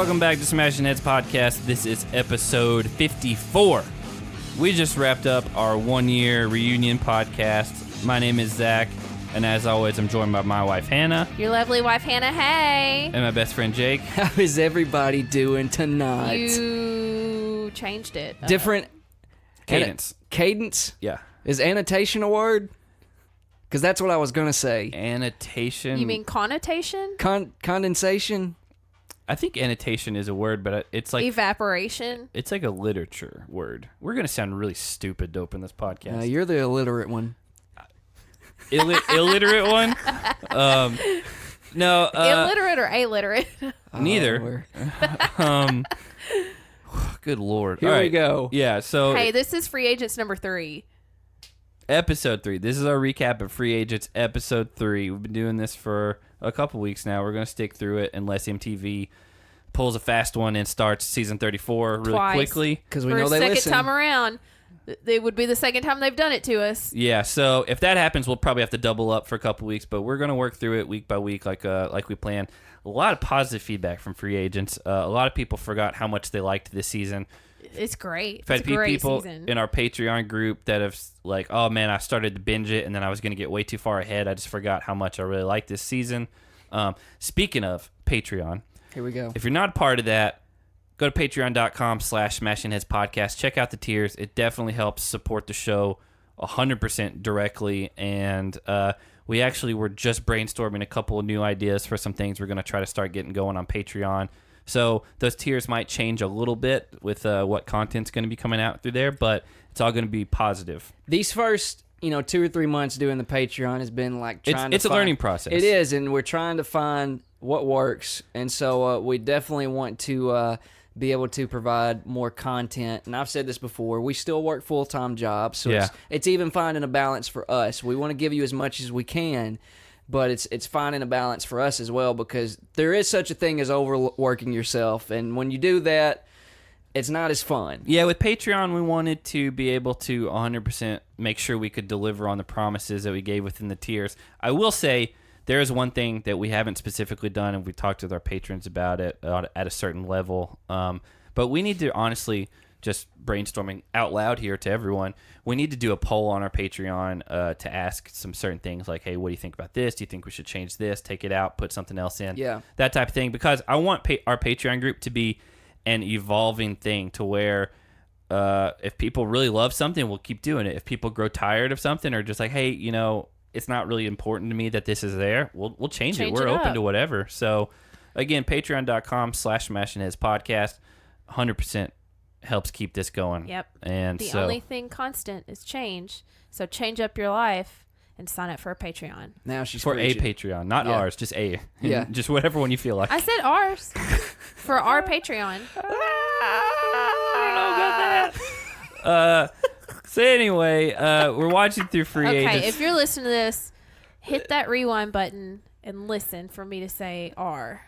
welcome back to Smashing Heads Podcast. This is episode 54. We just wrapped up our 1-year reunion podcast. My name is Zach, and as always, I'm joined by my wife, Hannah. Your lovely wife, Hannah, hey. And my best friend, Jake. How is everybody doing tonight? You changed it. Different Cadence. Cadence? Yeah. Is annotation a word? Because that's what I was going to say. Annotation. You mean connotation? Condensation? I think annotation is a word, but it's like... Evaporation? It's like a literature word. We're going to sound really stupid to open this podcast. You're the illiterate one. Illiterate one? No. Illiterate or illiterate? Neither. Good Lord. Here All we right. go. Yeah, so... Hey, this is Free Agents number 3. Episode 3. This is our recap of Free Agents, episode 3. We've been doing this for a couple weeks now. We're going to stick through it unless MTV pulls a fast one and starts season 34 really Twice. quickly. Because we For know a they second listen. time around. It would be the second time they've done it to us. Yeah, so if that happens, we'll probably have to double up for a couple weeks, but we're going to work through it week by week like we planned. A lot of positive feedback from Free Agents. A lot of people forgot how much they liked this season. It's great. I've had It's a great people season. in our Patreon group that have like, oh man, I started to binge it and then I was going to get way too far ahead. I just forgot how much I really liked this season. Speaking of Patreon, Here we go. if you're not a part of that, go to patreon.com/smashingheadspodcast. Check out the tiers. It definitely helps support the show 100% directly. And we actually were just brainstorming a couple of new ideas for some things we're going to try to start getting going on Patreon. So those tiers might change a little bit with what content's going to be coming out through there, but it's all going to be positive. These first, 2 or 3 months doing the Patreon has been like trying It's to a learning process. It is, and we're trying to find what works. And so we definitely want to be able to provide more content. And I've said this before, we still work full-time jobs, so Yeah. it's even finding a balance for us. We want to give you as much as we can, but it's finding a balance for us as well, because there is such a thing as overworking yourself. And when you do that, it's not as fun. Yeah, with Patreon, we wanted to be able to 100% make sure we could deliver on the promises that we gave within the tiers. I will say there is one thing that we haven't specifically done, and we talked with our patrons about it at a certain level. But we need to honestly, just brainstorming out loud here to everyone, we need to do a poll on our Patreon to ask some certain things like, hey, what do you think about this? Do you think we should change this, take it out, put something else in? Yeah. That type of thing, because I want our Patreon group to be an evolving thing to where if people really love something, we'll keep doing it. If people grow tired of something or just like, hey, it's not really important to me that this is there, we'll change it. We're open to whatever. So again, patreon.com/smashingheadspodcast 100% helps keep this going. Yep. And the so only thing constant is change. So change up your life and sign up for a Patreon. Now she's for preaching. a Patreon, not Yeah. ours, just a. Yeah. Just whatever one you feel like. I said ours. For our Patreon. I don't know about that. So anyway, we're watching through Free Agents. Okay, if you're listening to this, hit that rewind button and listen for me to say R.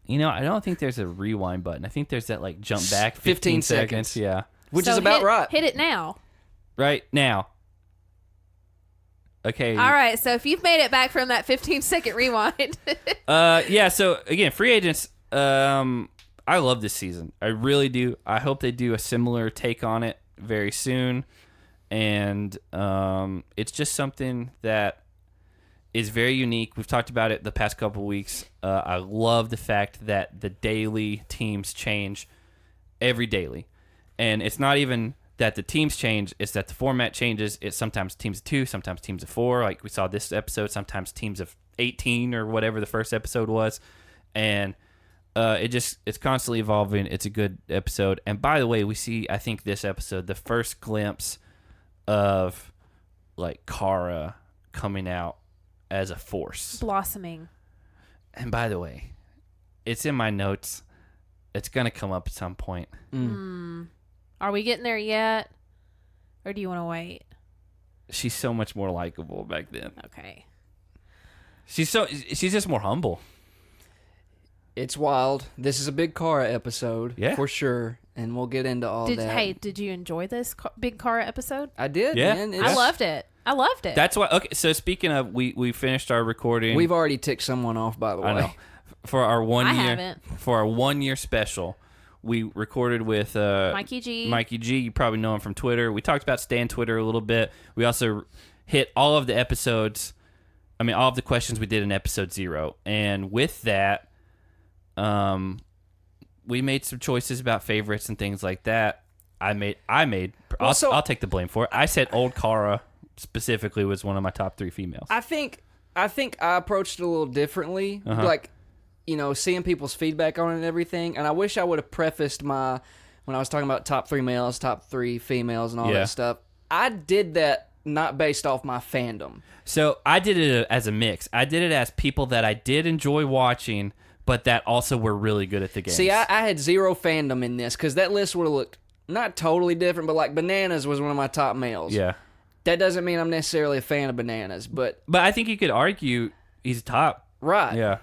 I don't think there's a rewind button. I think there's that like jump back 15 seconds. seconds. Yeah. Which So is about hit, right. Hit it now. Right now. Okay. All right, so if you've made it back from that 15-second rewind. Yeah, so again, Free Agents, I love this season. I really do. I hope they do a similar take on it very soon. And it's just something that is very unique. We've talked about it the past couple of weeks. I love the fact that the daily teams change every daily. And it's not even that the teams change, it's that the format changes. It's sometimes teams of 2, sometimes teams of 4, like we saw this episode, sometimes teams of 18 or whatever the first episode was. And it's constantly evolving. It's a good episode. And by the way, we see, I think this episode, the first glimpse of like Kara coming out as a force. Blossoming. And by the way, it's in my notes. It's going to come up at some point. Are we getting there yet? Or do you want to wait? She's so much more likable back then. Okay. She's just more humble. It's wild. This is a big Kara episode, Yeah. for sure, and we'll get into all that. Hey, did you enjoy this big Kara episode? I did, Yeah. man. I loved it. That's why. Okay, so speaking of, we finished our recording. We've already ticked someone off, by the way. I know. for our 1 I year haven't. for our 1 year special. We recorded with Mikey G. Mikey G. You probably know him from Twitter. We talked about Stan Twitter a little bit. We also hit all of the episodes. I mean, all of the questions we did in episode 0. And with that, we made some choices about favorites and things like that. I'll take the blame for it. I said Old Cara specifically was one of my top 3 females. I think I approached it a little differently, like, you know, seeing people's feedback on it and everything. And I wish I would have prefaced when I was talking about top 3 males, top 3 females, and all that stuff. I did that not based off my fandom. So I did it as a mix. I did it as people that I did enjoy watching, but that also were really good at the game. See, I had zero fandom in this because that list would have looked not totally different, but like Bananas was one of my top males. Yeah. That doesn't mean I'm necessarily a fan of Bananas, but I think you could argue he's top. right. Yeah.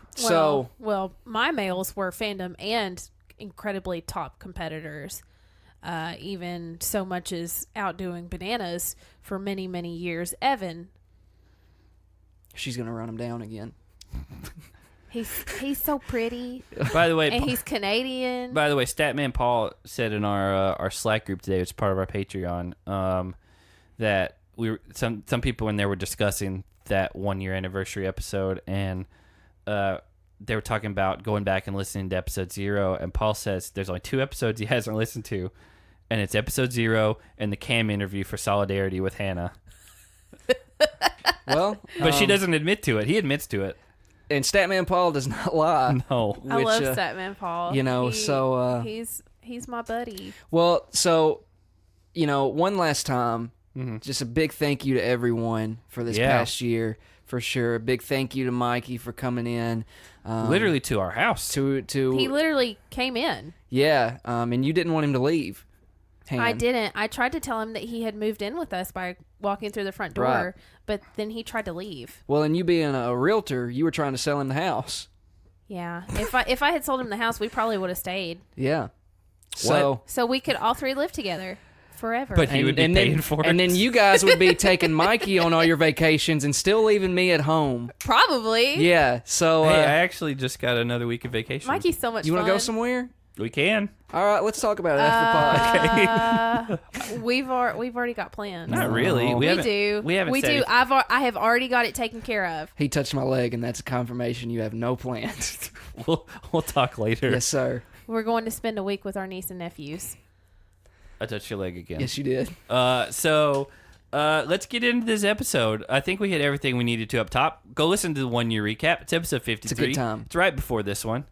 Well, my males were fandom and incredibly top competitors. Even so much as outdoing Bananas for many, many years. Evan, She's gonna run him down again. he's so pretty, By the way, and he's Canadian. Statman Paul said in our Slack group today, which is part of our Patreon, that some people in there were discussing that 1 year anniversary episode, and they were talking about going back and listening to episode 0. And Paul says there's only 2 episodes he hasn't listened to, and it's episode 0 and the Cam interview for Solidarity with Hannah. Well, But she doesn't admit to it. He admits to it. and Statman Paul does not lie. No. I love which, Statman Paul. you know, he's my buddy. Well, so, you know, one last time, Mm-hmm. just a big thank you to everyone for this past year, for sure. A big thank you to Mikey for coming in. Literally to our house. To He literally came in. yeah, and you didn't want him to leave. I didn't. I tried to tell him that he had moved in with us by walking through the front door, Right. but then he tried to leave. Well, and you being a realtor, you were trying to sell him the house. Yeah. If I had sold him the house, we probably would have stayed. Yeah. So So we could all 3 live together forever. But he would be paying for it. And then you guys would be taking Mikey on all your vacations and still leaving me at home. probably. Yeah. So Hey, I actually just got another week of vacation. Mikey's so much you fun. want to go somewhere? We can. All right, let's talk about it after the pod. We've already got plans. Not really. No. We We haven't, do. We haven't said do. anything. I have already got it taken care of. He touched my leg, and that's a confirmation you have no plans. We'll talk later. Yes, sir. We're going to spend a week with our niece and nephews. I touched your leg again. Yes, you did. So let's get into this episode. I think we hit everything we needed to up top. Go listen to the 1 year recap. It's episode 53. It's a good time. It's right before this one.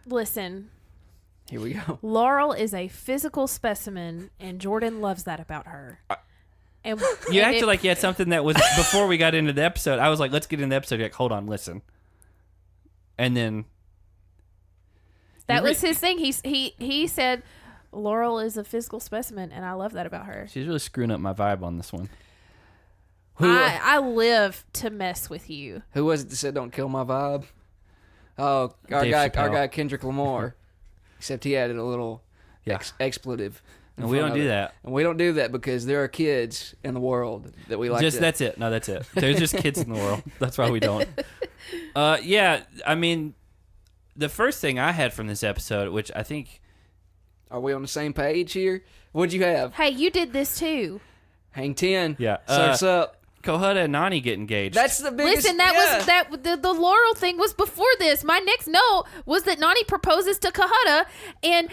Listen, Here we go. Laurel is a physical specimen, and Jordan loves that about her. And You and acted like you had something that was before we got into the episode. I was like, let's get into the episode. You're like, hold on, listen. And then that was his thing. He said Laurel is a physical specimen, and I love that about her. she's really screwing up my vibe on this one. I live to mess with you. Who was it that said "Don't kill my vibe"? Oh, our Dave guy, Chappelle. Kendrick Lamar. Except he added a little Yeah. expletive. in And we front don't of do it. that. And we don't do that because there are kids in the world that we like. Just to, that's it. No, that's it. There's just kids in the world. That's why we don't. Yeah, I mean, the first thing I had from this episode, which I think Are we on the same page here? What'd you have? Hey, you did this too. Hang 10. Yeah. Surf's up. Kohutta and Nani get engaged. That's the biggest. Listen, the Laurel thing was before this. My next note was that Nani proposes to Kahutta, and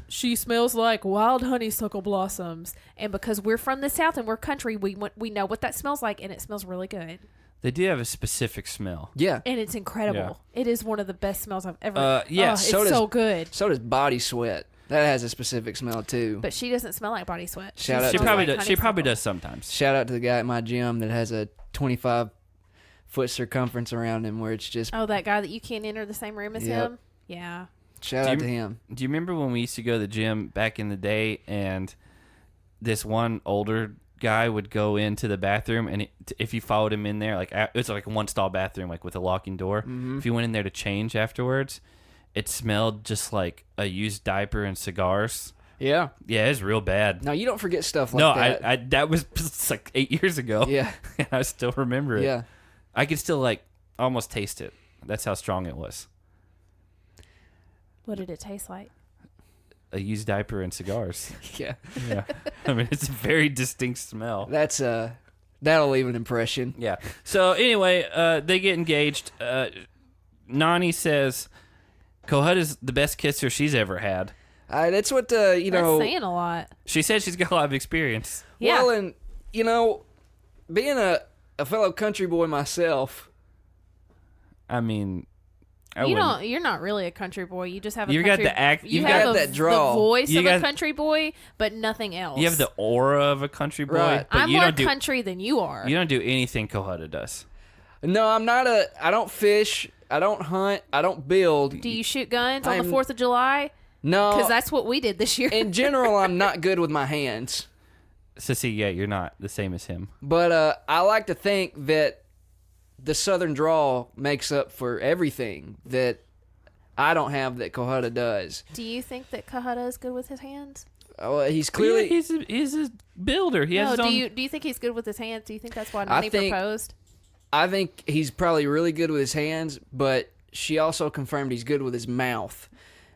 she smells like wild honeysuckle blossoms. And because we're from the South and we're country, we know what that smells like, and it smells really good. They do have a specific smell. Yeah. And it's incredible. It is one of the best smells I've ever. Yeah, it's so does- so good. So does body sweat. That has a specific smell too. But she doesn't smell like body sweat. Shout out She to- probably like does. She probably honeysuckle. does sometimes. Shout out to the guy at my gym that has a 25-foot circumference around him where it's just. Oh, that guy that you can't enter the same room as Yep. him? Yeah. Shout Do out you- to him. Do you remember when we used to go to the gym back in the day, and this one older guy would go into the bathroom, and if you followed him in there, like it was like a one-stall bathroom, like with a locking door. If you went in there to change afterwards, it smelled just like a used diaper and cigars. Yeah. Yeah, it was real bad. No, you don't forget stuff like No, that. I that was it's like 8 years ago. Yeah. And I still remember it. Yeah. I could still like almost taste it. That's how strong it was. What did it taste like? A used diaper and cigars. Yeah, Yeah. I mean, it's a very distinct smell. that's that'll leave an impression. Yeah. So anyway, they get engaged. Nani says Kohuta's the best kisser she's ever had. That's what you That's know. saying a lot. She said she's got a lot of experience. Yeah. Well, and you know, being a fellow country boy myself, I mean, You're not really a country boy. You just have a You got country, the act- You you've have got the, that drawl. the voice You of got- a country boy, but nothing else. You have the aura of a country boy, Right. but I'm you more don't do country than you are. you don't do anything Kohuta does. no, I'm not I don't fish. I don't hunt. I don't build. Do you shoot guns on the I'm- 4th of July? No, Because that's what we did this year. in general, I'm not good with my hands. So see, yeah, you're not the same as him. But I like to think that the Southern drawl makes up for everything that I don't have that Kohuta does. Do you think that Kahuta is good with his hands? He's clearly. He's a builder. He has No. his own. Do you think he's good with his hands? Do you think that's why Nani think- proposed? I think he's probably really good with his hands, but she also confirmed he's good with his mouth.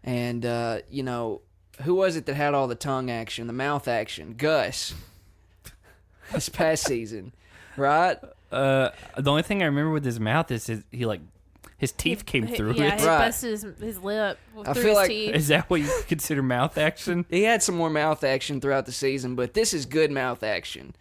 And you know, who was it that had all the tongue action, the mouth action? Gus. This past season, right? The only thing I remember with his mouth is his teeth came through Yeah, it. he Right. busted his lip I through feel his like- teeth. Is that what you consider mouth action? He had some more mouth action throughout the season, but this is good mouth action.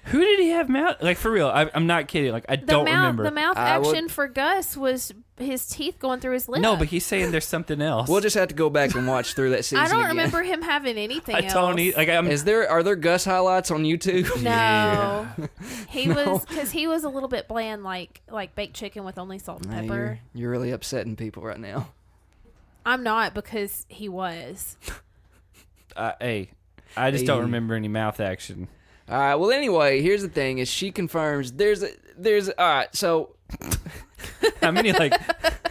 Who did he have mouth? Like for real? I'm not kidding. Like I don't remember. The mouth I would- action for Gus was his teeth going through his lip. No, but he's saying there's something else. We'll just have to go back and watch through that season. I don't again. remember him having anything I else. don't need. Like I'm. Are there Gus highlights on YouTube? No, Yeah. he was because he was a little bit bland, like baked chicken with only salt and Man, pepper. you're really upsetting people right now. I'm not because he was. Hey, I just don't Hey. remember any mouth action. All right. Well, anyway, here's the thing: is she confirms there's all right. So How many like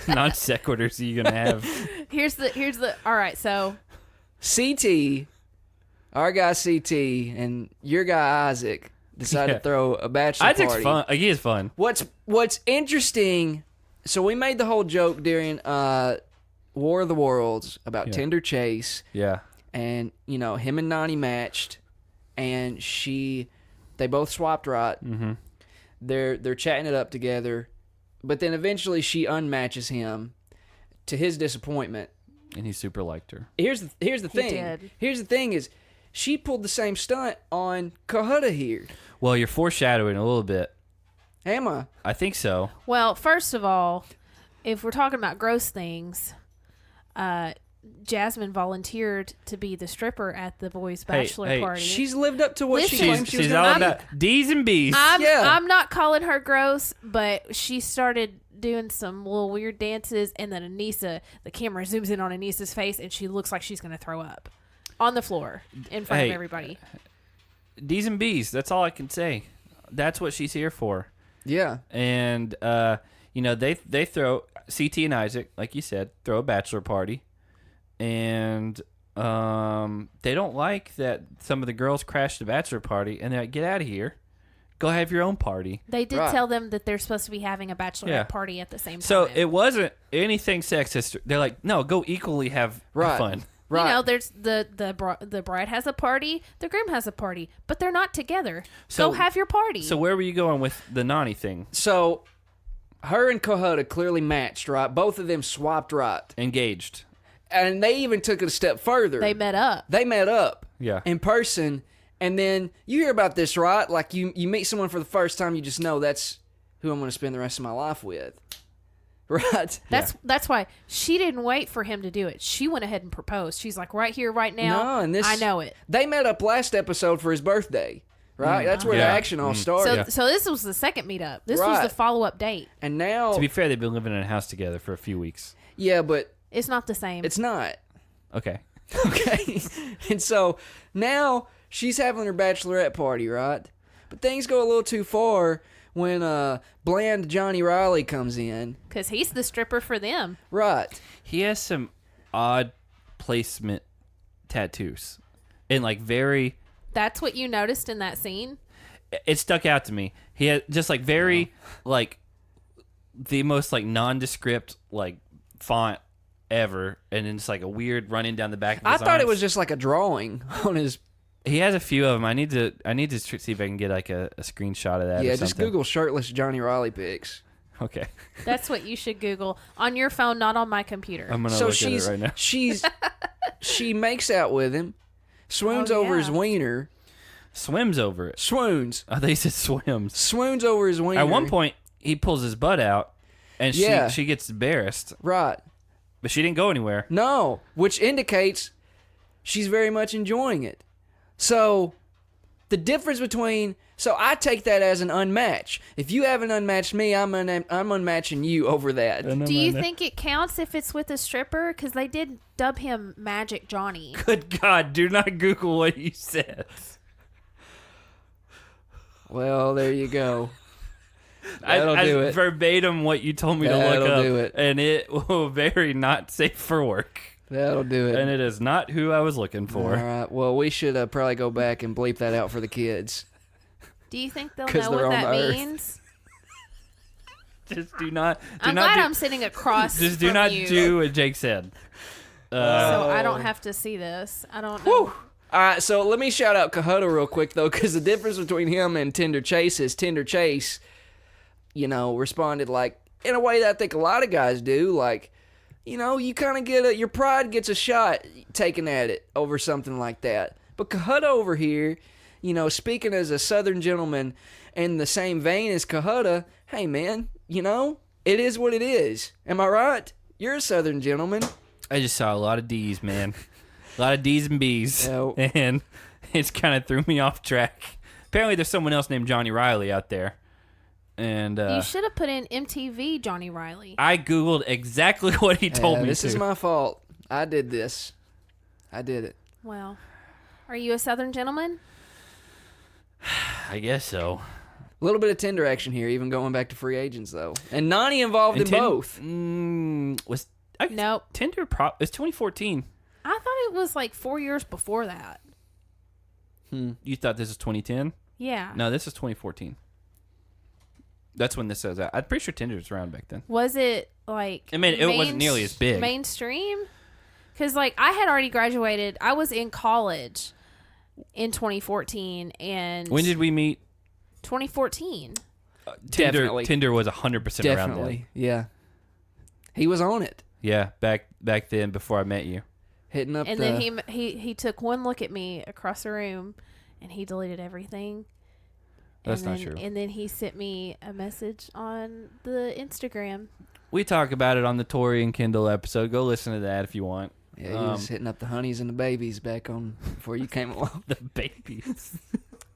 non sequiturs are you gonna have? Here's the. All right, so CT, our guy CT, and your guy Isaac decided Yeah. to throw a bachelor Isaac's party. fun. Like, he is fun. What's interesting? So we made the whole joke during War of the Worlds about Yeah. Tender Chase. Yeah. And you know him and Nani matched, and they both swapped right. Mm-hmm. They're chatting it up together, but then eventually she unmatches him, to his disappointment. And he super liked her. Here's the thing. did. Here's the thing is, she pulled the same stunt on Kohuta here. Well, you're foreshadowing a little bit. Am I? I think so. well, first of all, if we're talking about gross things, Jasmine volunteered to be the stripper at the boys' bachelor hey, party. She's lived up to what she Listen. claimed she was She's going all to do. about D's and B's. Yeah. I'm not calling her gross, but she started doing some little weird dances, and then Anissa, the camera zooms in on Anissa's face, and she looks like she's going to throw up on the floor in front Hey. of everybody. D's and B's. That's all I can say. That's what she's here for. Yeah. And you know, they throw CT and Isaac, like you said, throw a bachelor party, and they don't like that some of the girls crashed the bachelor party, and they're like, "Get out of here, go have your own party." They did Right. tell them that they're supposed to be having a bachelorette Yeah. party at the same time. So it wasn't anything sexist. They're like, "No, go equally have Right. fun." Right. You know, there's the bride has a party, the groom has a party, but they're not together. So- Go have your party. So where were you going with the Nani thing? So, her and Kohuta clearly matched, right? Both of them swapped right. Engaged. And they even took it a step further. they met up. They met up Yeah. in person, and then you hear about this, right? Like you meet someone for the first time, you just know that's who I'm going to spend the rest of my life with. Right? That's why she didn't wait for him to do it. She went ahead and proposed. She's like, right here, right now. No, and this I know it. They met up last episode for his birthday, right? That's where Yeah. the action all started. So Yeah. so this was the second meetup. This was Right. the follow up date. And now, To be fair, they've been living in a house together for a few weeks. yeah, but It's not the same. it's not. Okay. Okay. And so now she's having her bachelorette party, right? But things go a little too far when bland Johnny Riley comes in. because he's the stripper for them. Right. He has some odd placement tattoos, and like very. That's what you noticed in that scene. It stuck out to me. He had just like very like the most like nondescript like font ever, and then it's like a weird running down the back of his I thought it arms. was just like a drawing on his. He has a few of them. I need to see if I can get like a screenshot of that. Yeah, or just something. Google shirtless Johnny Riley pics. Okay, That's what you should Google on your phone, not on my computer. I'm gonna So look at it right now. she makes out with him, swoons Oh, over yeah. his wiener, Swims over it. swoons They said swims. swoons over his wiener. At one point, he pulls his butt out, and Yeah. she gets embarrassed, right? but she didn't go anywhere. No, which indicates she's very much enjoying it. So the difference between I take that as an unmatch. If you haven't unmatched me, I'm unmatching you over that. Do you think it counts if it's with a stripper? Because they did dub him Magic Johnny. Good God, do not Google what you said. Well, there you go. That'll I do it. verbatim what you told me to That'll look up, do it. and it will very not safe for work. That'll do it. And it is not who I was looking for. All right. Well, we should probably go back and bleep that out for the kids. Do you think they'll 'Cause know they're what on that the earth. means? Just do not. I'm glad I'm sitting across Just do from not you, do what Jake said. so I don't have to see this. I don't know. All right, so let me shout out Cahuta real quick, though, because the difference between him and Tinder Chase is Tinder Chase, responded like in a way that I think a lot of guys do. Like, you kind of get your pride gets a shot taken at it over something like that. But Cahuta over here, speaking as a Southern gentleman in the same vein as Cahuta, hey, man, it is what it is. Am I right? You're a Southern gentleman. I just saw a lot of D's, man. A lot of D's and B's. Oh. And it's kind of threw me off track. Apparently there's someone else named Johnny Riley out there. And You should have put in MTV Johnny Riley. I Googled exactly what he told me This to. is my fault. I did this. I did it. Well, are you a Southern gentleman? I guess so. A little bit of Tinder action here, even going back to free agents, though. And Nani involved in both. Was Nope. Tinder it's 2014. I thought it was like 4 years before that. You thought this was 2010? Yeah. No, this is 2014. That's when this says that. I'm pretty sure Tinder was around back then. Was it like? I mean, it wasn't nearly as big. Mainstream. Because like I had already graduated. I was in college in 2014, and When did we meet? 2014. Definitely. Tinder was 100% around then. Definitely. Yeah. He was on it. Yeah, back then before I met you. Hitting up And the... then he took one look at me across the room, and he deleted everything. That's and not then, true. And then he sent me a message on the Instagram. We talk about it on the Tori and Kendall episode. Go listen to that if you want. Yeah, he was hitting up the honeys and the babies back on before you came along. The babies.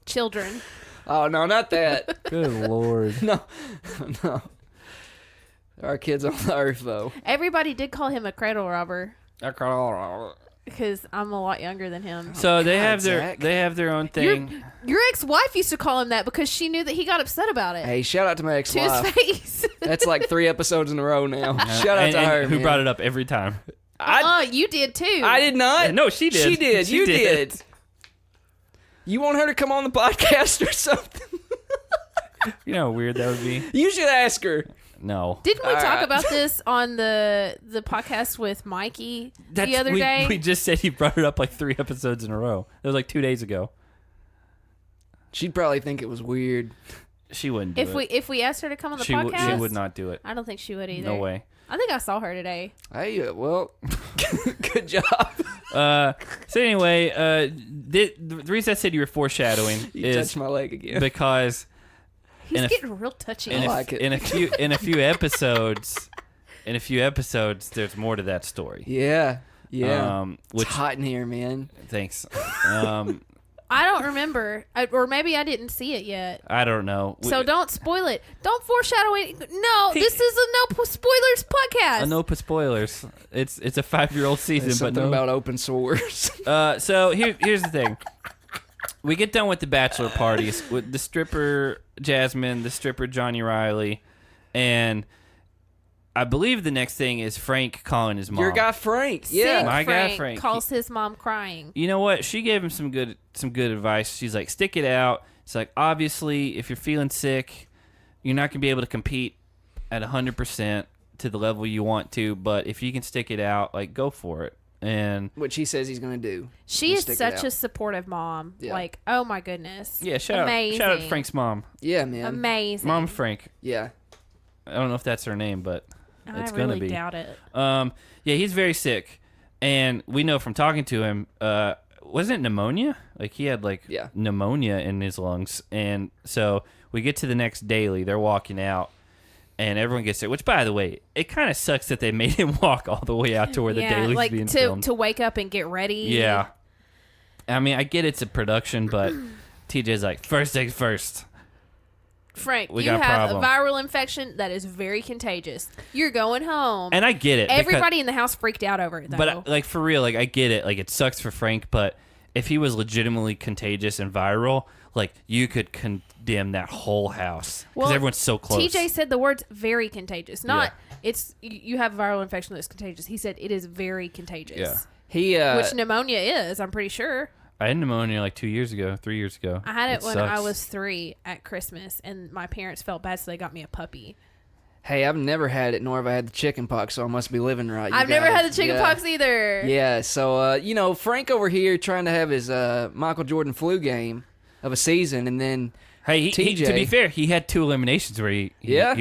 Children. Oh, no, not that. Good Lord. No. No. There are kids on the earth, though. Everybody did call him a cradle robber because I'm a lot younger than him. So they have Zach. their own thing. Your ex-wife used to call him that because she knew that he got upset about it. Hey, shout out to my to ex-wife. his face. That's like 3 episodes in a row now. Shout out And- to and her, who man. brought it up every time. You did too. I did not. No, she did. She did. She You did. did. You want her to come on the podcast or something? You know how weird that would be? You should ask her. No. Didn't we All talk right. about this on the podcast with Mikey the other day? We just said he brought it up like 3 episodes in a row. It was like 2 days ago. She'd probably think it was weird. She wouldn't do it. if we asked her to come on the she podcast, she would not do it. I don't think she would either. No way. I think I saw her today. Hey, well, good job. So anyway, the reason I said you were foreshadowing You is touched my leg again. because He's And if- getting real touchy. in I a, like it. in a few episodes, there's more to that story. Yeah. Yeah. Which It's hot in here, man. thanks. I don't remember, or maybe I didn't see it yet. I don't know. So don't spoil it. Don't foreshadow it. No, this is a no spoilers podcast. No spoilers. It's a 5-year-old season, There's but something no. about open source. So here's the thing. We get done with the bachelor parties with the stripper Jasmine, the stripper Johnny Riley, and I believe the next thing is Frank calling his mom. Your guy Frank. Sick Yeah. My guy Frank. calls his mom crying. You know what? She gave him some good advice. She's like, stick it out. It's like, obviously, if you're feeling sick, you're not gonna be able to compete at 100% to the level you want to, but if you can stick it out, like, go for it. And Which he says he's going to do. She He'll is stick it such out. a supportive mom. Yeah. Like, oh my goodness. yeah, shout Amazing. out to Frank's mom. Yeah, man. Amazing. Mom Frank. Yeah. I don't know if that's her name, but I it's going to really be. doubt it. Yeah, he's very sick. And we know from talking to him, wasn't it pneumonia? Like, he had, like, Yeah. pneumonia in his lungs. And so we get to the next daily. They're walking out. And everyone gets sick. Which, by the way, it kind of sucks that they made him walk all the way out to where the daily's like being filmed. to wake up and get ready. Yeah. I mean, I get it's a production, but TJ's like, first things first. Frank, We you got a have a problem. viral infection that is very contagious. You're going home. And I get it. because- Everybody in the house freaked out over it, though. But, like, for real, like, I get it. Like, it sucks for Frank, but if he was legitimately contagious and viral, like, you could condemn that whole house. Because Well, everyone's so close. TJ said the words very contagious. Not it's you have a viral infection that's contagious. He said it is very contagious. Yeah. He, Which pneumonia is, I'm pretty sure. I had pneumonia like 3 years ago. I had it when I sucks. was 3 at Christmas, and my parents felt bad, so they got me a puppy. hey, I've never had it, nor have I had the chicken pox, so I must be living right. you I've never guys. had the chicken Yeah. pox either. Yeah, so, you know, Frank over here trying to have his Michael Jordan flu game of a season, and then Hey, he, TJ. to be fair, he had 2 eliminations where he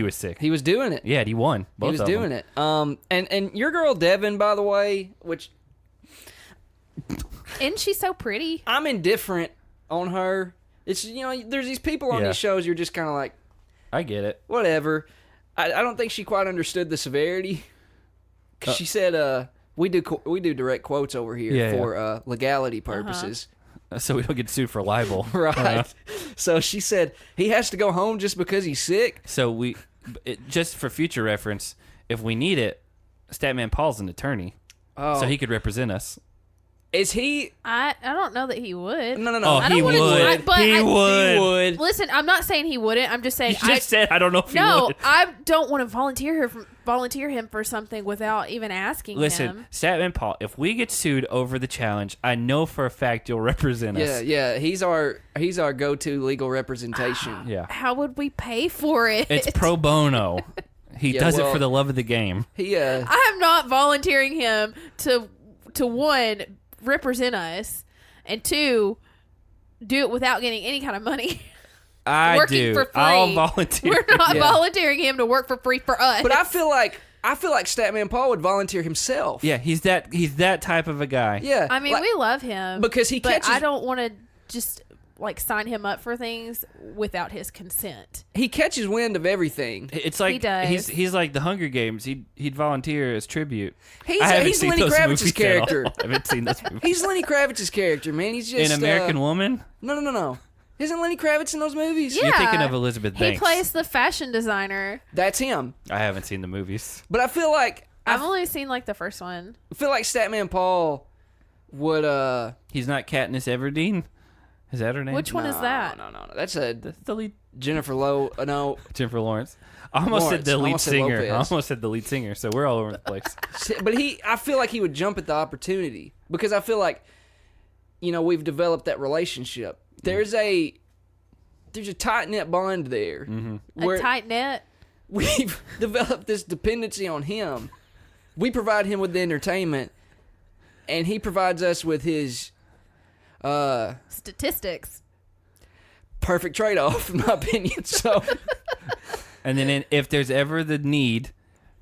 was sick. he was doing it. Yeah, he won. Both He was of doing them. it. And your girl Devin, by the way, which Isn't she so pretty? I'm indifferent on her. It's, you know, there's these people on Yeah. these shows you're just kind of like, I get it. whatever. I don't think she quite understood the severity. 'Cause she said, we do direct quotes over here Yeah, for legality purposes. So we don't get sued for libel. Right. So she said he has to go home just because he's sick. So just for future reference, if we need it, Statman Paul's an attorney, Oh, so he could represent us. is he? I don't know that he would. No. Oh, I he don't wanna would. do it, but He I- would. He would. Listen, I'm not saying he wouldn't. I'm just saying You just said I don't know if he no, would. I don't want to volunteer him for something without even asking Listen, him. Statman Paul, if we get sued over the challenge, I know for a fact you'll represent us. Yeah. He's our go-to legal representation. Yeah. How would we pay for it? It's pro bono. He Yeah, does it well- for the love of the game. He I am not volunteering him to one, represent us, and 2, do it without getting any kind of money. I Working do. for free. I'll volunteer. We're not Yeah. volunteering him to work for free for us. But I feel like Statman Paul would volunteer himself. Yeah, he's that type of a guy. Yeah. I mean, like- we love him because he but catches I don't want to just like sign him up for things without his consent. he catches wind of everything. It's like He does. he's like the Hunger Games. He'd volunteer as tribute. He's I haven't he's seen Lenny those Kravitz's movies at all. character. I haven't seen those movies. He's Lenny Kravitz's character, man. He's just In American Woman, No. Isn't Lenny Kravitz in those movies? Yeah. you're thinking of Elizabeth He Banks. plays the fashion designer. That's him. I haven't seen the movies. But I feel like I've only seen like the first one. Statman Paul would He's not Katniss Everdeen. Is that her name? Which one is that? No. That's a The lead Jennifer Lowe. No, Jennifer Lawrence. I almost said the lead Almost said singer. Lopez. I almost said the lead singer. So we're all over the place. but I feel like he would jump at the opportunity because I feel like, you know, we've developed that relationship. There's a tight knit bond there. A tight knit. We've developed this dependency on him. We provide him with the entertainment, and he provides us with his Statistics. perfect trade-off, in my opinion. So, And then if there's ever the need,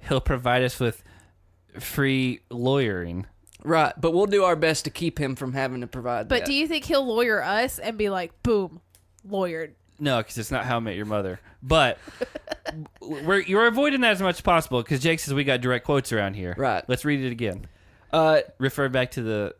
he'll provide us with free lawyering. right, but we'll do our best to keep him from having to provide But that. do you think he'll lawyer us and be like, boom, lawyered? No, because it's not How I Met Your Mother. But you're avoiding that as much as possible because Jake says we got direct quotes around here. Right. Let's read it again. Refer back to the...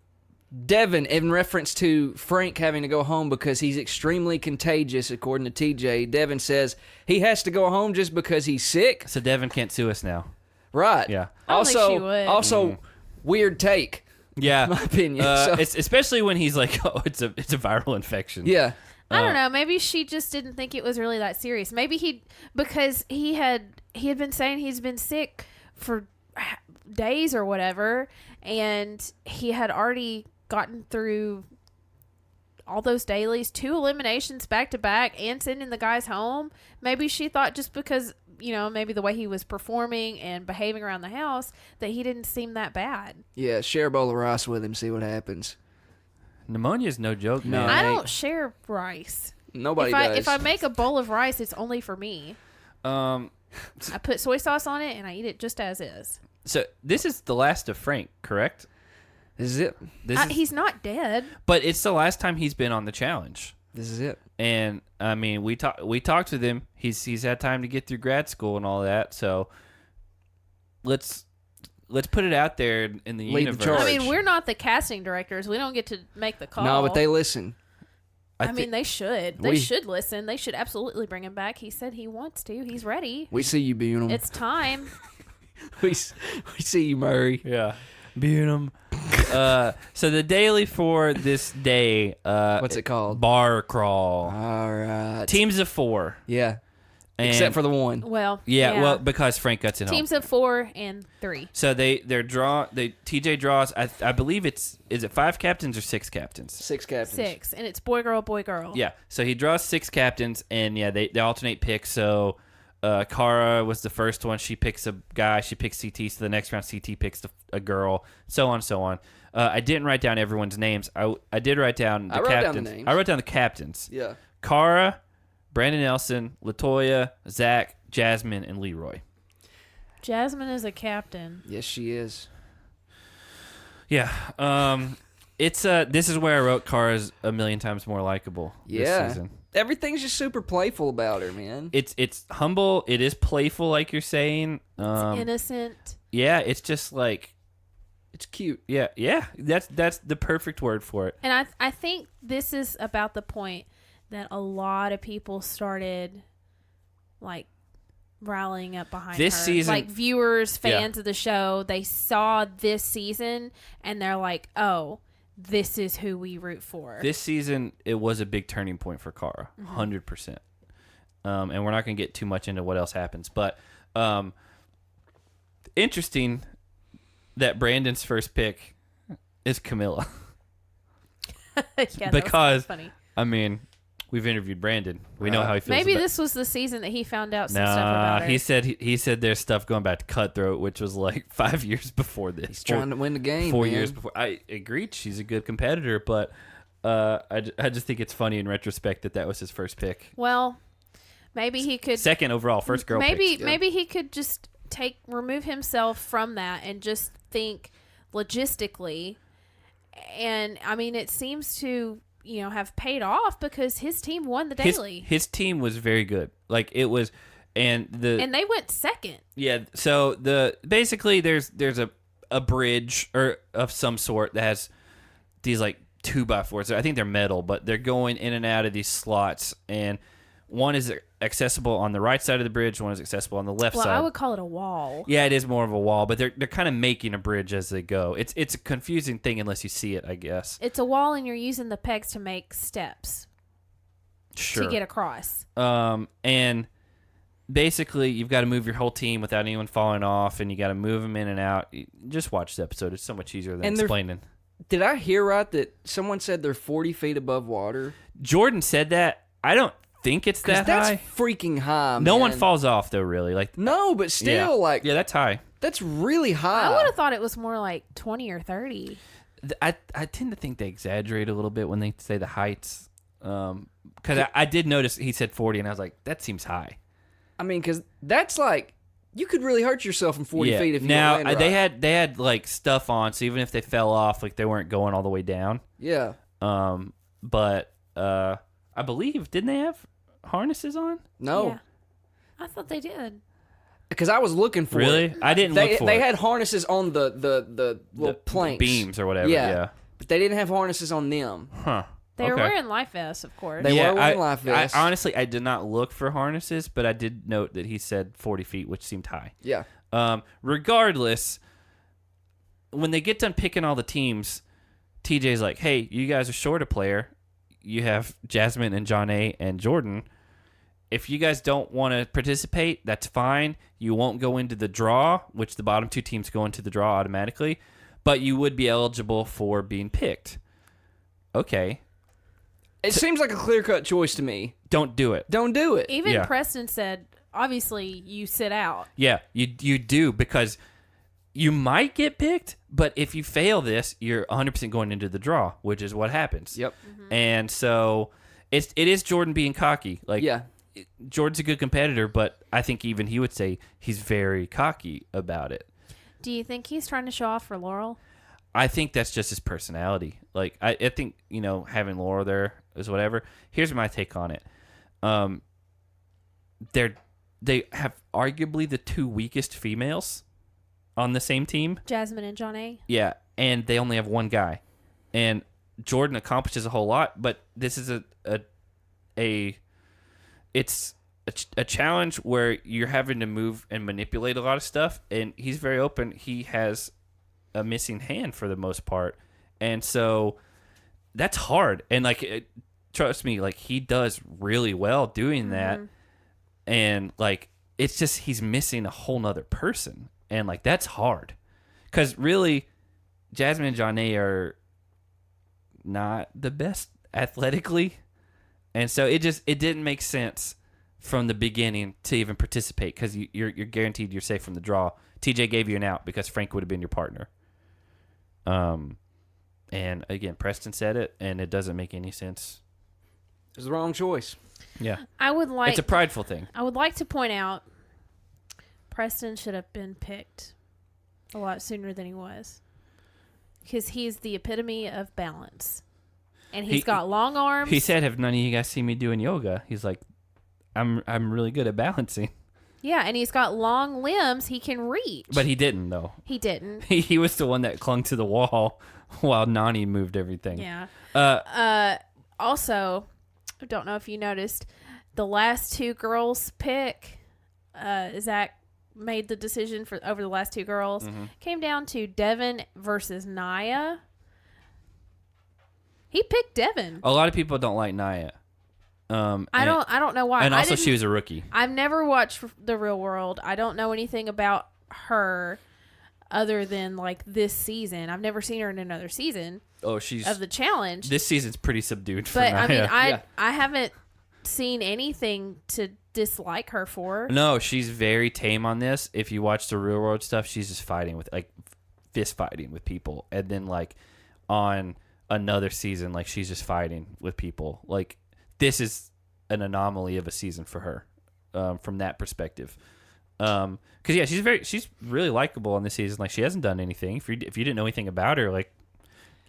Devin, in reference to Frank having to go home because he's extremely contagious, according to TJ, Devin says he has to go home just because he's sick. So Devin can't sue us now. Right. Yeah. I don't think Also, she would. also weird take, Yeah. my opinion. So- It's especially when he's like, oh, it's a viral infection. yeah. I don't know. Maybe she just didn't think it was really that serious. Maybe because he had been saying he's been sick for days or whatever, and he had already gotten through all those dailies, 2 eliminations back to back, and sending the guys home. Maybe she thought just because maybe the way he was performing and behaving around the house, that he didn't seem that bad. Yeah, share a bowl of rice with him, see what happens. Pneumonia is no joke, No. man. I Right. don't share rice. Nobody If does. if I make a bowl of rice, it's only for me. Um, I put soy sauce on it and I eat it just as is. so this is the last of Frank, correct? This is it. He's not dead. But it's the last time he's been on the challenge. This is it. And I mean, we talked with him. He's had time to get through grad school and all that. So let's put it out there in the Lead the universe. charge. I mean, we're not the casting directors. We don't get to make the call. No, but they listen. I mean, they should. They We- should listen. They should absolutely bring him back. He said he wants to. He's ready. We see you, Bunham. It's time. we see you, Murray. Yeah. Being them. So the daily for this day. What's it called? Bar crawl. All right. Teams of 4. Yeah. And Except for the one. Well, yeah, well, because Frank got it home. teams of 4 and 3. So TJ draws. I believe is it 5 captains or 6 captains? 6 captains. 6, and it's boy, girl, boy, girl. Yeah. So he draws 6 captains, and yeah, they alternate picks. So Kara was the first one. She picks a guy. She picks CT. So the next round, CT picks a girl. So on, so on. I didn't write down everyone's names. I did write down the I wrote down the captains. names. I wrote down the captains. Yeah. Kara, Brandon Nelson, Latoya, Zach, Jasmine, and Leroy. Jasmine is a captain. Yes, she is. Yeah. It's this is where I wrote Kara's a million times more likable Yeah. this season. Everything's just super playful about her, man. It's humble. It is playful, like you're saying. It's innocent. Yeah, it's just like It's cute. yeah. That's the perfect word for it. And I think this is about the point that a lot of people started like rallying up behind This her. season- Like viewers, Yeah. fans of the show, they saw this season and they're like, "Oh, this is who we root for." This season, it was a big turning point for Kara, 100%. And we're not going to get too much into what else happens, but interesting that Brandon's first pick is Camilla. Yeah, that was Because- funny. I mean, we've interviewed Brandon. We know how he feels. Maybe about this was the season that he found out some stuff Nah, about her. he said there's stuff going back to Cutthroat, which was like 5 years before this. He's trying to win the game. 4 man. years before. I agreed. She's a good competitor, but I just think it's funny in retrospect that was his first pick. Well, maybe he could. Second overall, first girl pick. Maybe he could just remove himself from that and just think logistically. And I mean, it seems to have paid off because his team won the daily, His team was very good. Like it was, and they went second. yeah. So basically there's a bridge or of some sort that has these like 2x4s. I think they're metal, but they're going in and out of these slots, and one is accessible on the right side of the bridge, one is accessible on the left Well, side. I would call it a wall. Yeah, it is more of a wall, but they're kind of making a bridge as they go. It's a confusing thing unless you see it, I guess. It's a wall, and you're using the pegs to make steps Sure. to get across. And basically, you've got to move your whole team without anyone falling off, and you got to move them in and out. Just watch the episode; it's so much easier than And they're- explaining. Did I hear right that someone said they're 40 feet above water? Jordan said that. I don't think it's 'Cause that that's high. freaking high. No one man. falls off though, really. Like No, but still, yeah, that's high. that's really high. I would have thought it was more like 20 or 30. I tend to think they exaggerate a little bit when they say the heights. Because I did notice he said 40, and I was like, that seems high. I mean, because that's like you could really hurt yourself from 40 feet if you now don't land they right. had like stuff on, so even if they fell off, like they weren't going all the way down. Yeah. But I believe didn't they have harnesses on? No. Yeah. I thought they did. Because I was looking for Really? it. I didn't They look for they it. had harnesses on the little planks, beams or whatever. Yeah. Yeah. but they didn't have harnesses on them. Huh. They were Okay. wearing life vests, of course. They were wearing life vests. I honestly, I did not look for harnesses, but I did note that he said 40 feet, which seemed high. Yeah. Regardless, when they get done picking all the teams, TJ's like, hey, you guys are short a player. You have Jasmine and John A. and Jordan. If you guys don't want to participate, that's fine. You won't go into the draw, which the bottom two teams go into the draw automatically, but you would be eligible for being picked. Okay. It seems like a clear-cut choice to me. Don't do it. Don't do it. Even Yeah. Preston said, obviously you sit out. Yeah, you do, because you might get picked, but if you fail this, you're 100% going into the draw, which is what happens. Yep. And so it is Jordan being cocky. Like, Yeah. Jordan's a good competitor, but I think even he would say he's very cocky about it. Do you think he's trying to show off for Laurel? I think that's just his personality. Like, I think, having Laura there is whatever. Here's my take on it. They have arguably the two weakest females on the same team. Jasmine and John A. Yeah, and they only have one guy. And Jordan accomplishes a whole lot, but this is a challenge where you're having to move and manipulate a lot of stuff, and he's very open. He has a missing hand for the most part, and so that's hard. And trust me, like, he does really well doing that, and like, it's just he's missing a whole nother person, and like, that's hard, because really Jasmine and Johnny are not the best athletically, and so it didn't make sense from the beginning to even participate, because you're guaranteed you're safe from the draw. TJ gave you an out because Frank would have been your partner. And again, Preston said it, and it doesn't make any sense. It was the wrong choice. Yeah, It's a prideful thing. I would like to point out Preston should have been picked a lot sooner than he was, because he's the epitome of balance, and he's got long arms. He said, "Have none of you guys seen me doing yoga?" He's like, "I'm really good at balancing." Yeah, and he's got long limbs he can reach. But he didn't, though. He didn't. He was the one that clung to the wall while Nani moved everything. Yeah. Also, I don't know if you noticed, the last two girls pick, Zach made the decision for over the last two girls. Came down to Devin versus Naya. He picked Devin. A lot of people don't like Naya. I don't know why. And also, she was a rookie. I've never watched The Real World. I don't know anything about her other than like this season. I've never seen her in another season. Oh, she's of the challenge. This season's pretty subdued for but Naya. I mean, I haven't seen anything to dislike her for. No, she's very tame on this. If you watch the Real World stuff, she's just fighting with fist fighting with people, and then on another season, she's just fighting with people. This is an anomaly of a season for her, from that perspective. Because yeah, she's really likable on this season. She hasn't done anything. If you didn't know anything about her,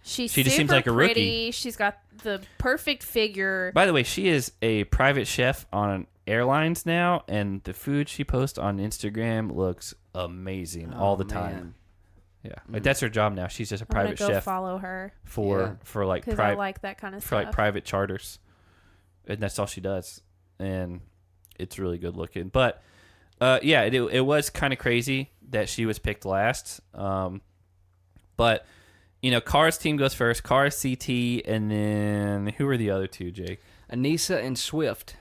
she just seems like a pretty. rookie. She's got the perfect figure. By the way, she is a private chef on airlines now, and the food she posts on Instagram looks amazing all the time. Yeah, that's her job now. She's just a private I'm gonna go chef. Follow her for because I like that kind of for stuff. private charters, and that's all she does, and it's really good looking. But yeah, it was kind of crazy that she was picked last. But Cara's team goes first. Cara, CT, and then who were the other two, Jake? Anissa and Swift.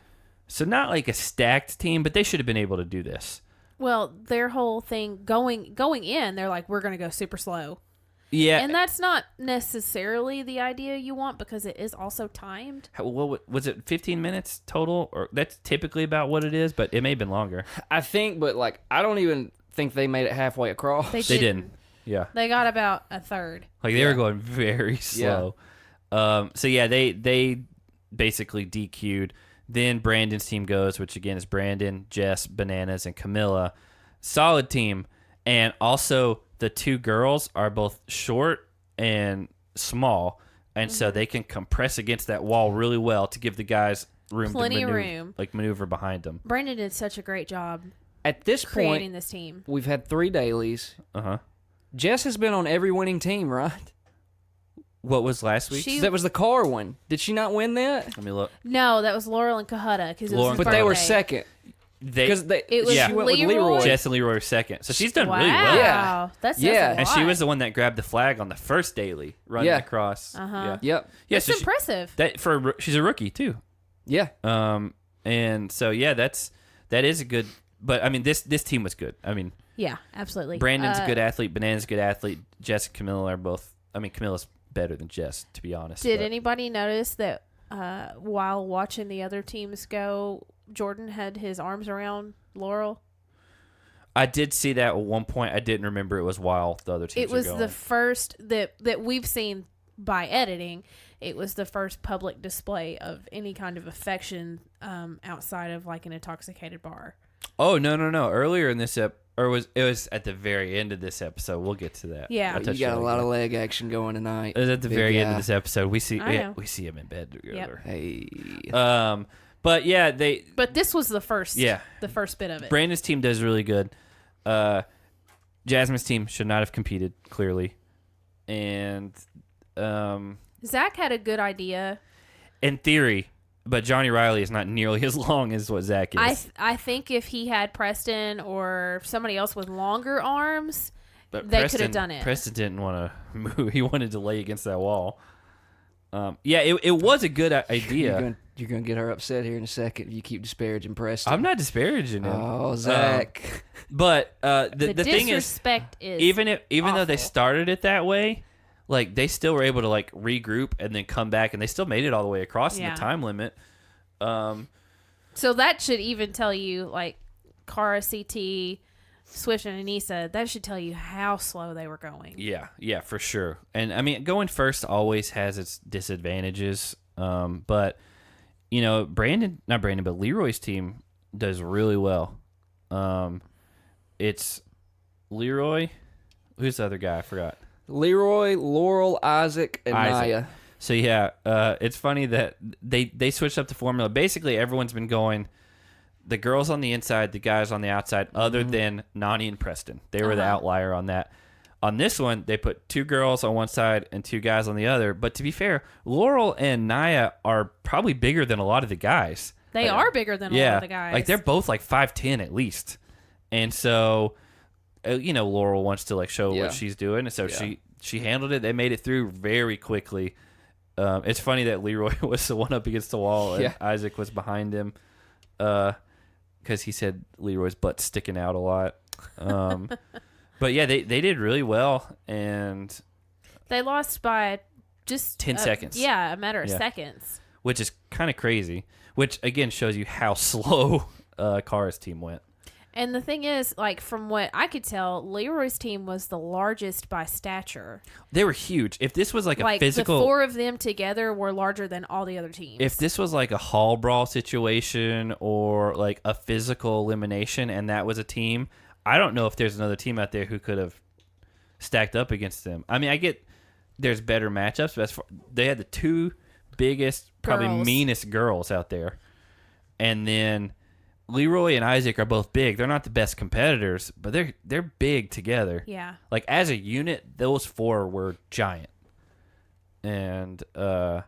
So not a stacked team, but they should have been able to do this. Well, their whole thing going in, they're like, we're going to go super slow. Yeah. And that's not necessarily the idea you want, because it is also timed. What was it, 15 minutes total? Or that's typically about what it is, but it may have been longer. I think, but I don't even think they made it halfway across. They didn't. Yeah. They got about a third. They were going very slow. Yeah. So yeah, they basically DQ'd. Then Brandon's team goes, which again is Brandon, Jess, Bananas, and Camilla. Solid team. And also the two girls are both short and small, and so they can compress against that wall really well to give the guys room Plenty to of room. maneuver behind them. Brandon did such a great job At this creating point, this team. we've had 3 dailies. Uh-huh. Jess has been on every winning team, right? What was last week? She- That was the car one. Did she not win that? Let me look. No, that was Laurel and Cahuta, because it was Laurel his and But they were birthday. second. It was she went with Leroy. Leroy. Jess and Leroy were second. So she's done Wow. really well. Yeah. That says Yeah. a And she lot. was the one that grabbed the flag on the first daily running Yeah. across. Uh-huh. Yeah. Yep. Yeah, That's so impressive. she's a rookie too. Yeah. And so yeah, that is a good. But I mean, this team was good. I mean, Yeah, absolutely. Brandon's a good athlete. Banana's a good athlete. Jess and Camilla are both. I mean, Camilla's better than Jess, to be honest. Did but- anybody notice that while watching the other teams go, Jordan had his arms around Laurel? I did see that at one point. I didn't remember it was while the other teams It was were going. the first that we've seen by editing. It was the first public display of any kind of affection outside of like an intoxicated bar. Oh, no. Earlier in this it was at the very end of this episode. We'll get to that. Yeah. I touched You got on a it lot of again. leg action going tonight. It was at the Big very end of guy. this episode. We see I know. we see him in bed together. Hey. But yeah, But this was the first. Yeah. The first bit of it. Brandon's team does really good. Jasmine's team should not have competed, clearly. And Zach had a good idea. in theory, but Johnny Riley is not nearly as long as what Zach is. I think if he had Preston or somebody else with longer arms, But they could have done it. Preston didn't want to move. He wanted to lay against that wall. Yeah, it was a good idea. You're gonna get her upset here in a second if you keep disparaging Preston. I'm not disparaging him. Oh, Zach. But the the thing is, disrespect is even though they awful. started it that way, like they still were able to like regroup and then come back, and they still made it all the way across in Yeah. the time limit. So that should even tell you, like, Cara, CT, Swift, and Anissa, that should tell you how slow they were going. Yeah, for sure. And I mean, going first always has its disadvantages. But you know, but Leroy's team does really well. It's Leroy. Who's the other guy? I forgot. Leroy, Laurel, Isaac, and Isaac. Naya. So yeah, it's funny that they switched up the formula. Basically, everyone's been going the girls on the inside, the guys on the outside, other than Nani and Preston. They were the outlier on that. On this one, they put 2 girls on one side and 2 guys on the other. But to be fair, Laurel and Naya are probably bigger than a lot of the guys. They are bigger than a lot of the guys. Like they're both like 5'10" at least. And so, you know, Laurel wants to like show Yeah. what she's doing, and so Yeah. she handled it. They made it through very quickly. It's funny that Leroy was the one up against the wall and Yeah. Isaac was behind him, because he said Leroy's butt sticking out a lot. But yeah, they did really well, and They lost by just 10 seconds. Yeah, a matter of Yeah. seconds. which is kind of crazy. Which again shows you how slow Cara's team went. And the thing is, like, from what I could tell, Leroy's team was the largest by stature. They were huge. If this was like a Like, physical, the 4 of them together were larger than all the other teams. if this was like a hall brawl situation or like a physical elimination and that was a team, I don't know if there's another team out there who could have stacked up against them. I mean, I get there's better matchups, but they had the 2 biggest, probably Girls. meanest girls out there. And then Leroy and Isaac are both big. They're not the best competitors, but they're big together. yeah. Like as a unit, those 4 were giant. And I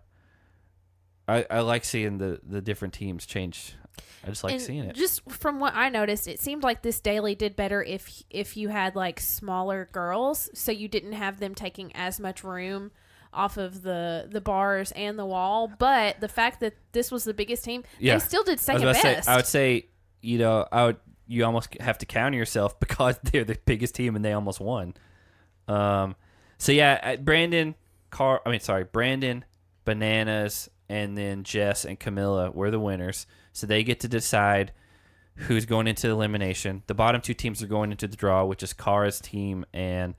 like seeing the different teams change. I just like And seeing it. just from what I noticed, it seemed like this daily did better if you had like smaller girls, so you didn't have them taking as much room off of the bars and the wall. But the fact that this was the biggest team, Yeah. they still did I was second about to say, best. I would say, you know, you almost have to counter yourself because they're the biggest team and they almost won. So yeah, Brandon, Bananas, and then Jess and Camilla were the winners. So they get to decide who's going into elimination. The bottom 2 teams are going into the draw, which is Cara's team and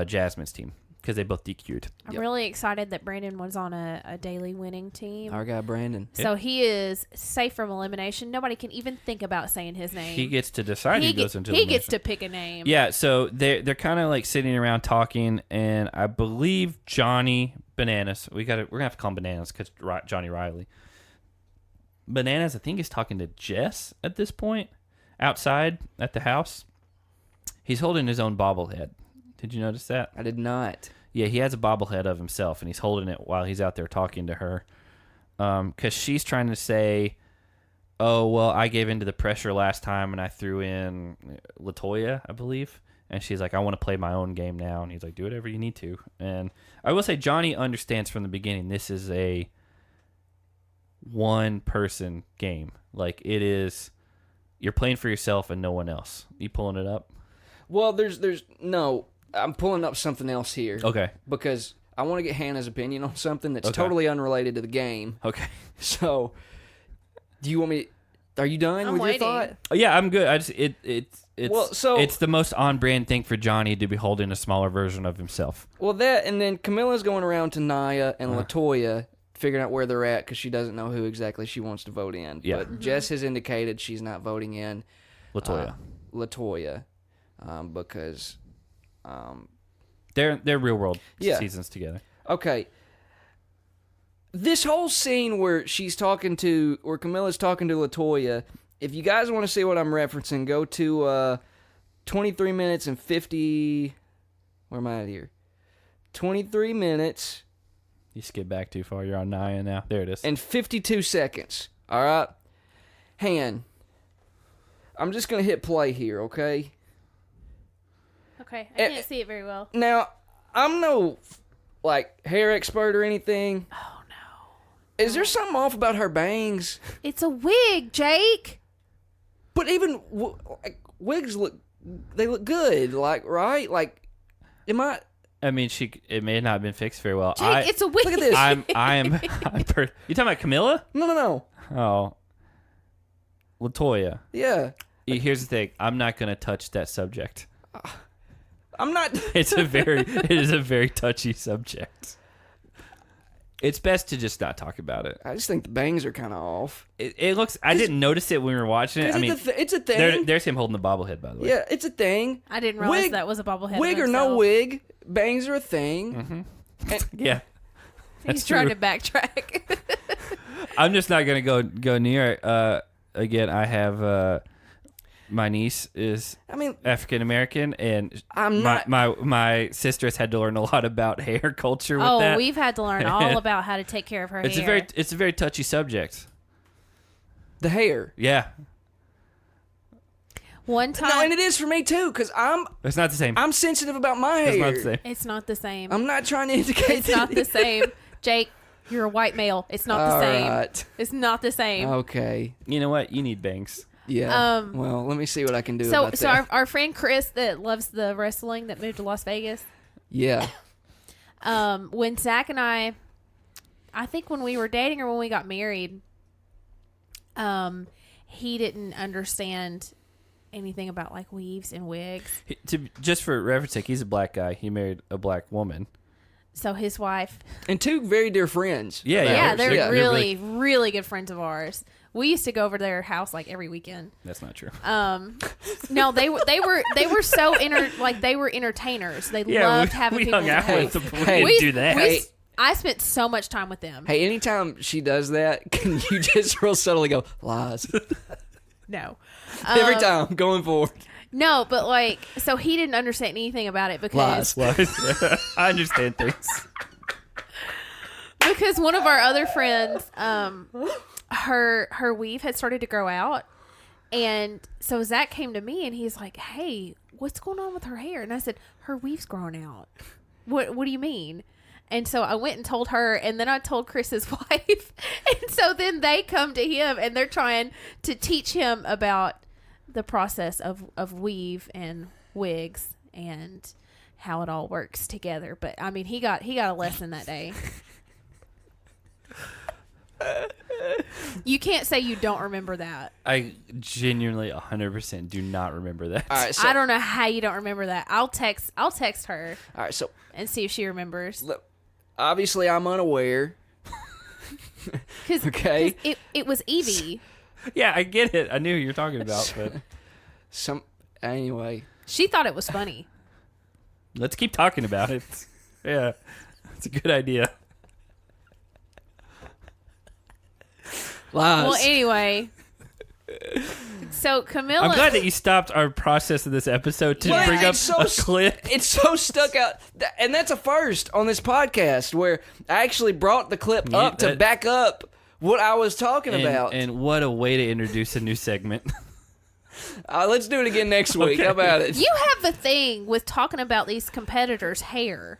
Jasmine's team, because they both DQ'd. I'm really excited that Brandon was on a daily winning team. Our guy Brandon. So he is safe from elimination. Nobody can even think about saying his name. He gets to decide who goes into he elimination. gets to pick a name. Yeah, so they're kind of like sitting around talking, and I believe Johnny Bananas. We're gonna have to call him Bananas because Johnny Riley. Bananas, I think, is talking to Jess at this point outside at the house. He's holding his own bobblehead. Did you notice that? I did not. Yeah, he has a bobblehead of himself, and he's holding it while he's out there talking to her. Because she's trying to say, oh, well, I gave into the pressure last time, and I threw in LaToya, I believe. And she's like, I want to play my own game now. And he's like, do whatever you need to. And I will say Johnny understands from the beginning this is a one-person game. Like, it is, you're playing for yourself and no one else. You pulling it up? Well, there's no. I'm pulling up something else here. Okay. Because I want to get Hannah's opinion on something that's Okay. totally unrelated to the game. Okay. So, do you want me? Are you done I'm with waiting. your thought? Oh, yeah, I'm good. I just it's Well, so- it's the most on brand thing for Johnny to be holding a smaller version of himself. Well, that, and then Camilla's going around to Naya and LaToya, figuring out where they're at because she doesn't know who exactly she wants to vote in. Yeah. But Jess has indicated she's not voting in LaToya. LaToya because, They're real world Yeah. seasons together. okay, this whole scene where Camilla's talking to LaToya, if you guys want to see what I'm referencing, go to 23 minutes and 50, where am I at here? 23 minutes You skip back too far. You're on Naya now. There it is. and 52 seconds. All right? Han, I'm just going to hit play here, okay? Okay, I can't see it very well. Now, I'm no, hair expert or anything. Oh no. Is there something off about her bangs? It's a wig, Jake. But even wigs look good, right? Am I? I mean, it may not have been fixed very well. Jake, it's a wig. Look at this. You talking about Camilla? No. Oh, LaToya. Yeah, Here's the thing. I'm not going to touch that subject. I'm not. It is a very touchy subject. It's best to just not talk about it. I just think the bangs are kind of off. It looks. I didn't notice it when we were watching it. I mean, it's a thing. there's him holding the bobblehead, by the way. Yeah, it's a thing. I didn't realize Wig- that was a bobblehead. Wig of or no himself. wig, bangs are a thing. Yeah. He's That's trying true. to backtrack. I'm just not gonna go near it. Again, I have my niece is I mean, African American, and I'm not. my sister has had to learn a lot about hair culture with Oh, that. we've had to learn all about how to take care of her It's hair. a very touchy subject. The hair. Yeah, One No, time, and it is for me too, because it's not the same. I'm sensitive about my hair. It's not the same. it's not the same. I'm not trying to indicate It's not the same. Jake, you're a white male. It's not the same. Right. It's not the same. Okay. You know what? You need bangs. Yeah. Um, well, let me see what I can do So, about so that. our friend Chris that loves the wrestling that moved to Las Vegas. Yeah. When Zach and I think when we were dating or when we got married, he didn't understand anything about like weaves and wigs. Just for reference sake, he's a black guy. He married a black woman. So his wife, And two very dear friends. Yeah, of yeah, ours. they're Yeah. really, really good friends of ours. We used to go over to their house like every weekend. That's not true. No, they were so they were entertainers. They loved having we people hung in out their with house. them. We hey, didn't do that. Hey. I spent so much time with them. Hey, anytime she does that, can you just real subtly go, lies? No. Every time, going forward. No, but like, so he didn't understand anything about it because Lies. I understand things. because one of our other friends, her weave had started to grow out, and so Zach came to me and he's like, "Hey, what's going on with her hair?" And I said, "Her weave's growing out." What do you mean? And so I went and told her, and then I told Chris's wife, and so then they come to him and they're trying to teach him about the process of weave and wigs and how it all works together. But I mean, he got a lesson that day. You can't say you don't remember that. I genuinely 100% do not remember that. All right, so, I don't know how you don't remember that. I'll text her all right, so and see if she remembers. look, obviously I'm unaware. Cause, Okay. 'cause it was Evie. Yeah, I get it. I knew who you're talking about, but Anyway. She thought it was funny. let's keep talking about it. Yeah, it's a good idea. Lies. Well, anyway. So Camilla, I'm glad that you stopped our process of this episode to Well, bring up it's so a clip. It's so stuck out, and that's a first on this podcast where I actually brought the clip Yeah, up to that- back up what I was talking about. And what a way to introduce a new segment. Let's do it again next week. Okay. How about it? you have a thing with talking about these competitors' hair.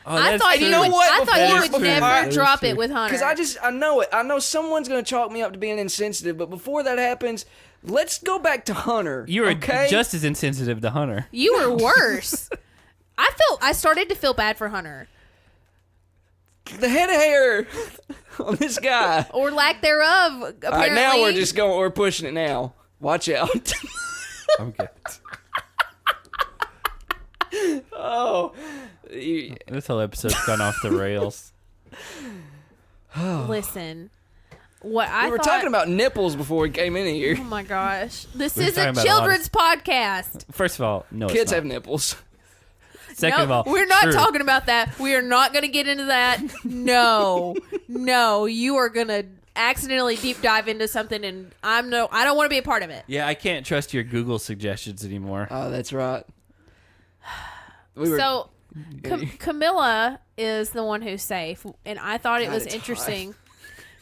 Oh, I that's thought true. you know would. what? I thought Before- you would before- never That is drop true. it with Hunter. Because I know it. I know someone's going to chalk me up to being insensitive, but before that happens, let's go back to Hunter. You were okay? just as insensitive to Hunter. You were worse. I started to feel bad for Hunter. the head of hair on this guy. Or lack thereof. Apparently. All right, now we're pushing it now. Watch out. I'm good. Oh. This whole episode's gone off the rails. Listen. What I We were thought, talking about nipples before we came in here. Oh my gosh. This We were is a talking about a lot of- children's podcast. First of all, no, Kids it's not. have nipples. Second of all, we're not true. talking about that. We are not going to get into that. No. No, you are going to accidentally deep dive into something and I don't want to be a part of it. Yeah, I can't trust your Google suggestions anymore. Oh, that's right. So Camilla is the one who's safe, and I thought it God, was it's interesting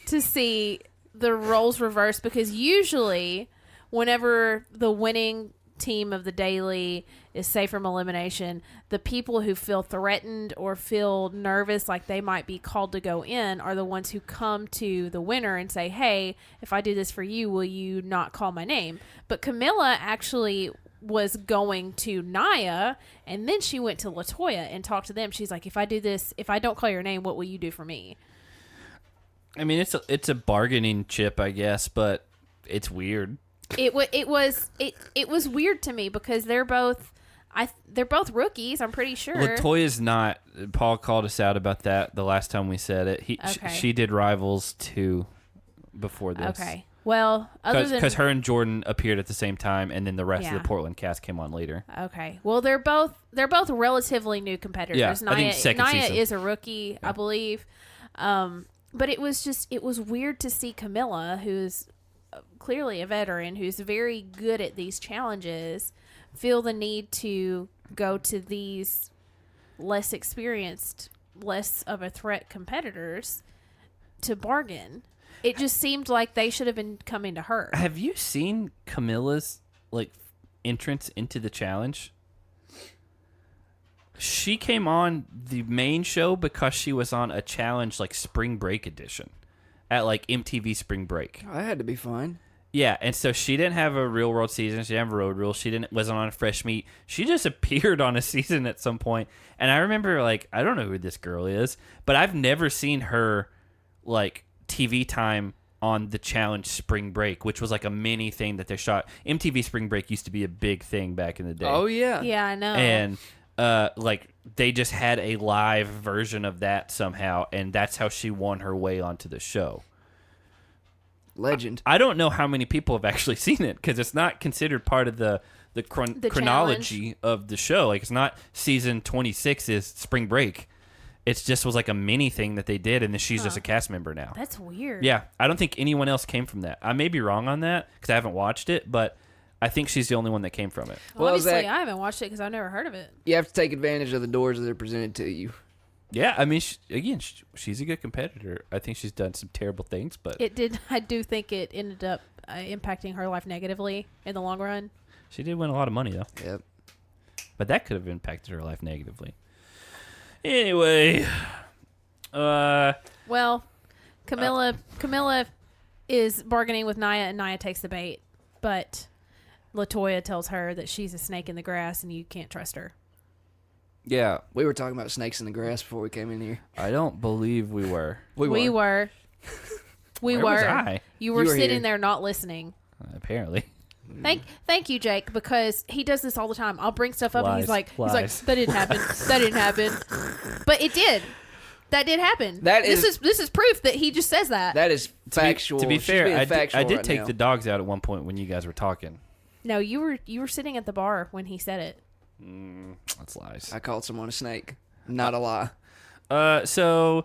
to see the roles reversed because usually whenever the winning team of the daily is safe from elimination, the people who feel threatened or feel nervous like they might be called to go in are the ones who come to the winner and say, hey, if I do this for you, will you not call my name? But Camilla actually was going to Naya, and then she went to LaToya and talked to them. She's like, if I do this, if I don't call your name, what will you do for me? I mean, it's a bargaining chip, I guess, but it's weird. It was weird to me because they're both rookies, I'm pretty sure. LaToya's not. Paul called us out about that the last time we said it. Okay. She did Rivals 2 before this. Okay. Well, other than Because her and Jordan appeared at the same time, and then the rest Yeah. of the Portland cast came on later. Okay. Well, they're both relatively new competitors. Yeah, I think second Naya season. is a rookie, I believe. But it was weird to see Camilla, who's clearly a veteran, who's very good at these challenges, feel the need to go to these less experienced, less of a threat competitors to bargain. It just seemed like they should have been coming to her. Have you seen Camilla's entrance into the challenge? She came on the main show because she was on a challenge Spring Break edition at MTV Spring Break. I had to be fine. Yeah, and so she didn't have a Real World season. She didn't have a Road Rule. Wasn't on a Fresh Meat. She just appeared on a season at some point. And I remember I don't know who this girl is, but I've never seen her TV time on the challenge Spring Break, which was a mini thing that they shot. MTV Spring Break used to be a big thing back in the day. Oh, yeah. Yeah, I know. And they just had a live version of that somehow, and that's how she won her way onto the show. Legend. I don't know how many people have actually seen it because it's not considered part of the chronology of the show. It's not season 26 is Spring Break. It just was a mini thing that they did, and then she's just a cast member now. That's weird. Yeah, I don't think anyone else came from that. I may be wrong on that because I haven't watched it, but I think she's the only one that came from it. Well, Well, obviously, Zach- I haven't watched it because I've never heard of it. You have to take advantage of the doors that are presented to you. Yeah, I mean, she's a good competitor. I think she's done some terrible things, but I do think it ended up impacting her life negatively in the long run. she did win a lot of money, though. Yep. But that could have impacted her life negatively. Anyway, Well, Camilla is bargaining with Naya, and Naya takes the bait. But LaToya tells her that she's a snake in the grass, and you can't trust her. yeah, We were talking about snakes in the grass before we came in here. I don't believe we were. We were. We Where were. was I? You were You were sitting here. there not listening. Apparently. Thank you, Jake, because he does this all the time. I'll bring stuff up, and he's Lies. like, that didn't happen. That didn't happen. But it did. That did happen. This is proof that he just says that. That is factual. To be She's fair, being I factual did right take now. the dogs out at one point when you guys were talking. No, you were sitting at the bar when he said it. That's lies. I called someone a snake. Not a lie. So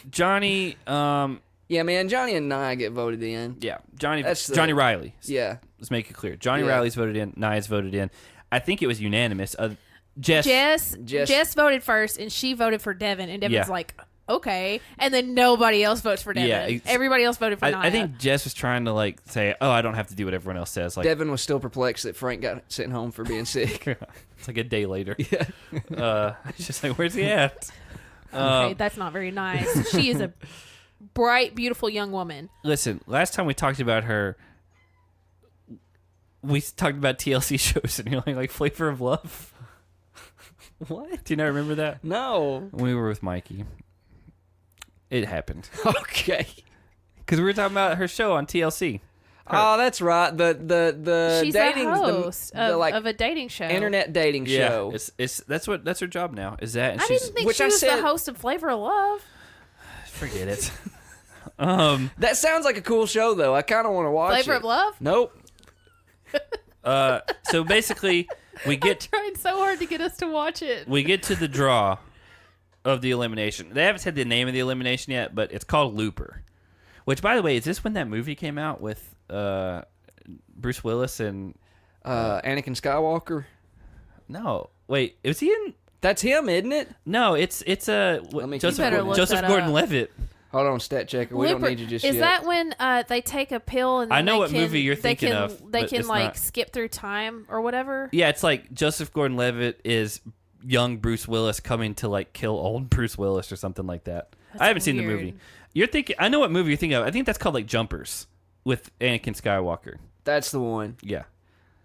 Johnny, Yeah, man. Johnny and Nia get voted in. yeah, Johnny That's Riley. Yeah. Let's make it clear. Johnny Yeah. Riley's voted in. Nia's voted in. I think it was unanimous. Jess Jess voted first, and she voted for Devin, and Devin's Yeah. like, okay, and then nobody else votes for Devin. Yeah, Everybody else voted for Nia. I think Jess was trying to say, "Oh, I don't have to do what everyone else says." Devin was still perplexed that Frank got sent home for being sick. it's a day later. Yeah. It's just where's he at? Okay, that's not very nice. She is a bright, beautiful young woman. Listen, last time we talked about her, we talked about TLC shows, and you're like Flavor of Love. What? Do you not remember that? No. When we were with Mikey. It happened. Okay. Because we were talking about her show on TLC. Oh, that's right. The She's dating, a host the, like of a dating show. internet dating show. That's her job now. Is that? And I she's didn't think which she I was said- the host of Flavor of Love. forget it. That sounds like a cool show, though. I kind of want to watch Flavor it. of Love? Nope. So basically, we get Tried so hard to get us to watch it. we get to the draw of the elimination. They haven't said the name of the elimination yet, but it's called Looper. Which, by the way, is this when that movie came out with Bruce Willis and Anakin Skywalker. no, wait, was he in? That's him, isn't it? No, it's Let me keep Joseph better look Joseph that Gordon-Levitt. Hold on, stat checker. We don't Looper- need you just is yet. that when they take a pill and I then know they what can, movie you're they thinking can, of, They but can it's like not. skip through time or whatever. Yeah, it's like Joseph Gordon-Levitt is young Bruce Willis coming to like kill old Bruce Willis or something like that. That's I haven't seen the weird. movie. You're thinking? I know what movie you're thinking of. I think that's called like Jumpers with Anakin Skywalker. That's the one. Yeah,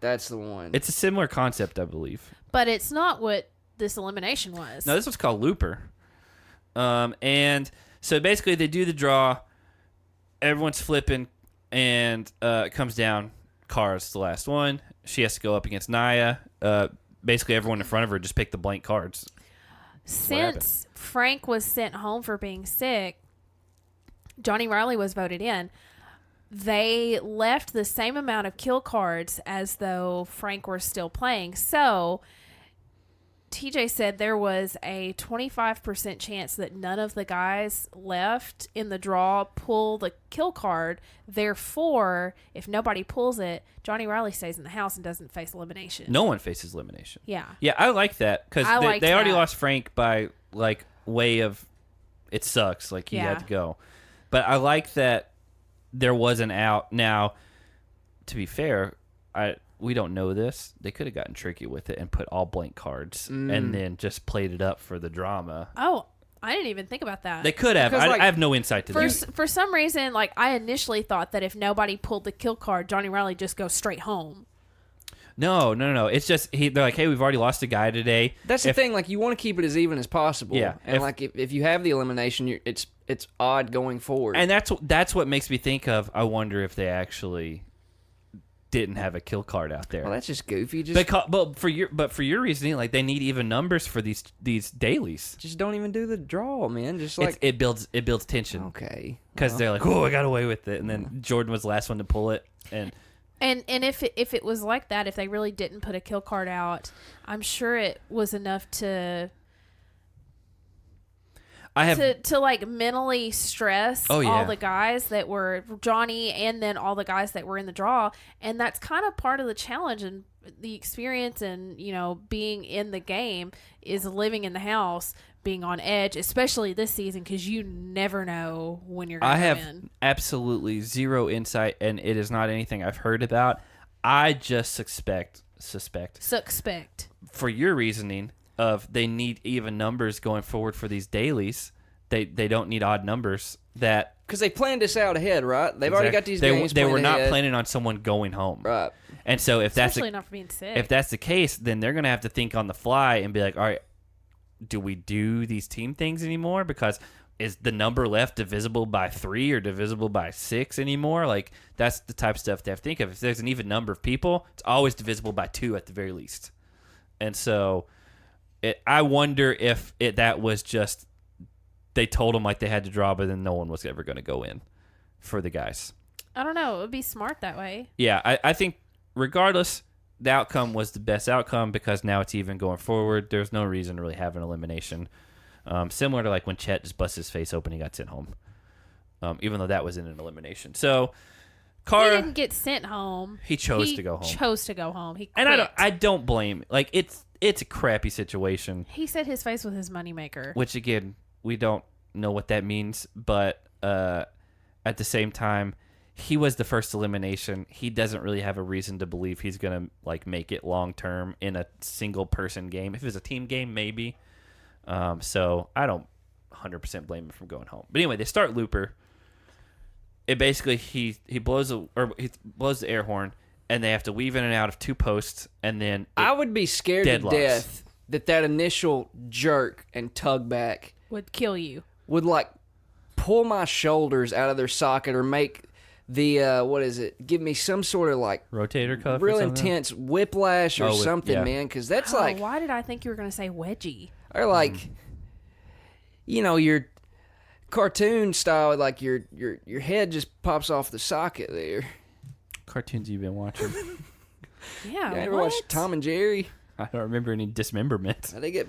That's the one. it's a similar concept, I believe. But it's not what this elimination was. No, this was called Looper. And so basically they do the draw. Everyone's flipping, and it comes down. Kara's the last one. She has to go up against Naya. Basically, everyone in front of her just picked the blank cards. Since Frank was sent home for being sick, Johnny Riley was voted in. They left the same amount of kill cards as though Frank were still playing. So TJ said there was a 25% chance that none of the guys left in the draw pull the kill card. Therefore, if nobody pulls it, Johnny Riley stays in the house and doesn't face elimination. No one faces elimination. Yeah. Yeah, I like that because I they, liked they already that. lost Frank by like way of it sucks. Like he Yeah. had to go, but I like that there was an out. Now, to be fair, we don't know this. They could have gotten tricky with it and put all blank cards and then just played it up for the drama. Oh, I didn't even think about that. They could have. Because, like, I have no insight to this. For some reason, like I initially thought that if nobody pulled the kill card, Johnny Riley just goes straight home. No. It's just they're like, hey, we've already lost a guy today. That's the If- thing. Like you want to keep it as even as possible. Yeah. And like if you have the elimination, it's odd going forward. And that's what makes me think of. I wonder if they actually didn't have a kill card out there. well, that's just goofy. Just But for your reasoning, like they need even numbers for these dailies. just don't even do the draw, man. Just like It builds tension okay. because they're like, oh, I got away with it, and then Jordan was the last one to pull it, and And if it was like that, if they really didn't put a kill card out, I'm sure it was enough to I have to like mentally stress Oh, yeah. all the guys that were Johnny and then all the guys that were in the draw. And that's kind of part of the challenge and the experience and, you know, being in the game is living in the house, being on edge, especially this season because you never know when you're going I to have win. absolutely zero insight, and it is not anything I've heard about. I just suspect for your reasoning of they need even numbers going forward for these dailies. They don't need odd numbers. That Because they planned this out ahead, right? They've already got these games. They were planned not ahead. planning on someone going home, Right. and so if that's Especially not for being sick. if that's the case, then they're gonna have to think on the fly and be like, all right, do we do these team things anymore? Because is the number left divisible by 3 or divisible by 6 anymore? Like that's the type of stuff they have to think of. If there's an even number of people, it's always divisible by 2 at the very least. And so I wonder if that was just they told them like they had to draw, but then no one was ever going to go in for the guys. I don't know. It would be smart that way. Yeah, I think regardless, the outcome was the best outcome because now it's even going forward. There's no reason to really have an elimination. Similar to like when Chet just busted his face open, he got sent home. Even though that was in an elimination. So, He Kara, didn't get sent home. he chose to go home. Chose to go home. He quit. And I don't blame. Like it's a crappy situation, He said his face was his moneymaker. which again we don't know what that means. But at the same time, he was the first elimination. He doesn't really have a reason to believe he's gonna like make it long term in a single person game. If it was a team game, maybe. So I don't 100% blame him from going home. But anyway, they start Looper. It basically he blows the air horn, and they have to weave in and out of 2 posts, and then I would be scared deadlocks. to death that initial jerk and tug back Would kill you. would like pull my shoulders out of their socket or make the what is it? Give me some sort of like Rotator cuff. real or something? intense whiplash or something, yeah. man. Because that's Oh, like, why did I think you were going to say wedgie? or like, you know, your cartoon style, like your head just pops off the socket there. Cartoons you've been watching. Yeah, You ever what? watch Tom and Jerry? I don't remember any dismemberment. They get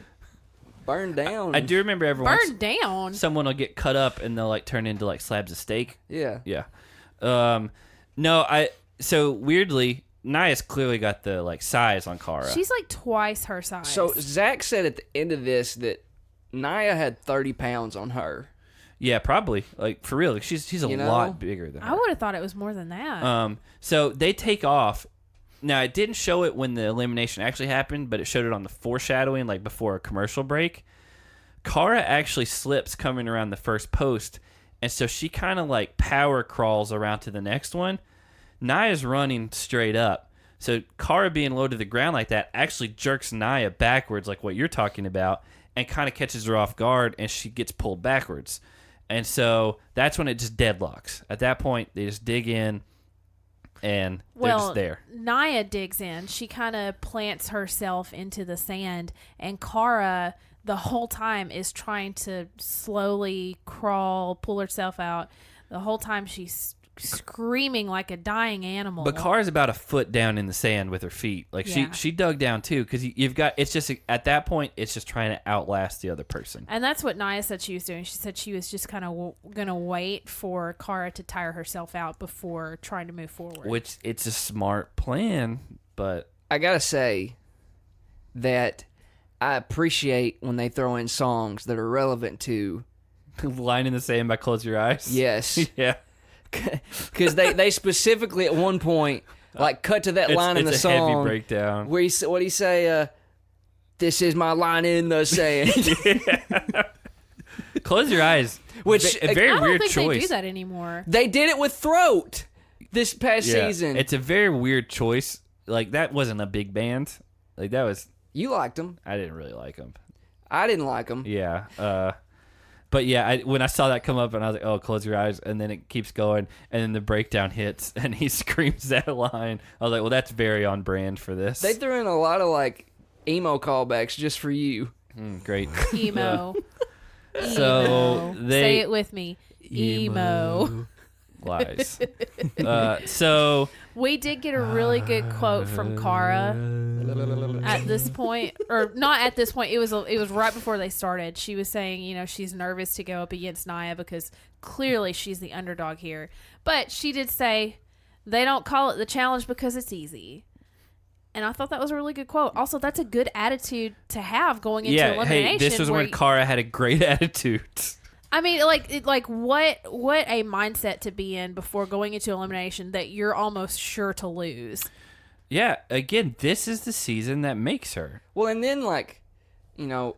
burned down. I do remember every once Burned down. someone will get cut up and they'll like turn into like slabs of steak. Yeah. Yeah. No, so weirdly, Naya's clearly got the like size on Cara. She's like twice her size. So Zach said at the end of this that Naya had 30 pounds on her. Yeah, probably. Like for real. Like, she's a You know? lot bigger than her. I would have thought it was more than that. So they take off. Now it didn't show it when the elimination actually happened, but it showed it on the foreshadowing, like before a commercial break. Cara actually slips coming around the first post, and so she kind of like power crawls around to the next one. Naya's running straight up, so Cara being low to the ground like that actually jerks Naya backwards, like what you're talking about, and kind of catches her off guard, and she gets pulled backwards. And so that's when it just deadlocks. At that point, they just dig in, and they're just there. Naya digs in. She kind of plants herself into the sand, and Cara the whole time is trying to slowly crawl, pull herself out. The whole time she's screaming like a dying animal. But Cara's about a foot down in the sand with her feet. Like Yeah. she dug down too, because you've got. It's just at that point, it's just trying to outlast the other person. And that's what Naya said she was doing. She said she was just kind of going to wait for Cara to tire herself out before trying to move forward. Which it's a smart plan, but I gotta say that I appreciate when they throw in songs that are relevant to line in the sand by Close Your Eyes. yes, Yeah. because they specifically at one point like cut to that line in the it's a heavy song breakdown. where what he say? This is my line in the sand. Close Your Eyes. Which a very I don't weird think choice. they do that anymore. They did it with Throat this past Yeah. season. It's a very weird choice. Like that wasn't a big band. Like that was. You liked them. I didn't really like them. I didn't like them. Yeah. But yeah, when I saw that come up and I was like, oh, Close Your Eyes. And then it keeps going. And then the breakdown hits and he screams that line. I was like, well, that's very on brand for this. They threw in a lot of like emo callbacks just for you. Great. Emo. So Emo. they. Say it with me. Emo. Lies. So. We did get a really good quote from Cara at this point, or not at this point. It was right before they started. She was saying, you know, she's nervous to go up against Naya because clearly she's the underdog here. But she did say they don't call it the challenge because it's easy. And I thought that was a really good quote. Also, that's a good attitude to have going into Yeah, elimination. hey, this was where when Cara had a great attitude. I mean, like what a mindset to be in before going into elimination that you're almost sure to lose. Yeah, again, this is the season that makes her. Well, and then like, you know,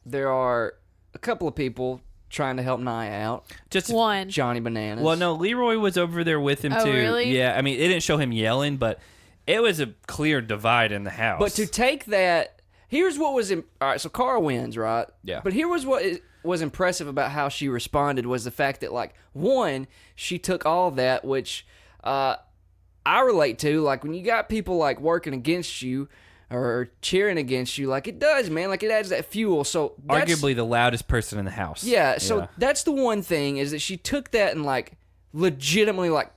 there are a couple of people trying to help Nia out. Just One. Johnny Bananas. Well, no, Leroy was over there with him Oh, too. really? Yeah, I mean, it didn't show him yelling, but it was a clear divide in the house. But to take that, here's what was all right. So Cara wins, right? Yeah. But here was what was impressive about how she responded was the fact that like one, she took all that, which I relate to. Like when you got people like working against you or cheering against you, like it does, man. Like it adds that fuel. So that's, arguably the loudest person in the house. yeah. So that's the one thing is that she took that and like legitimately like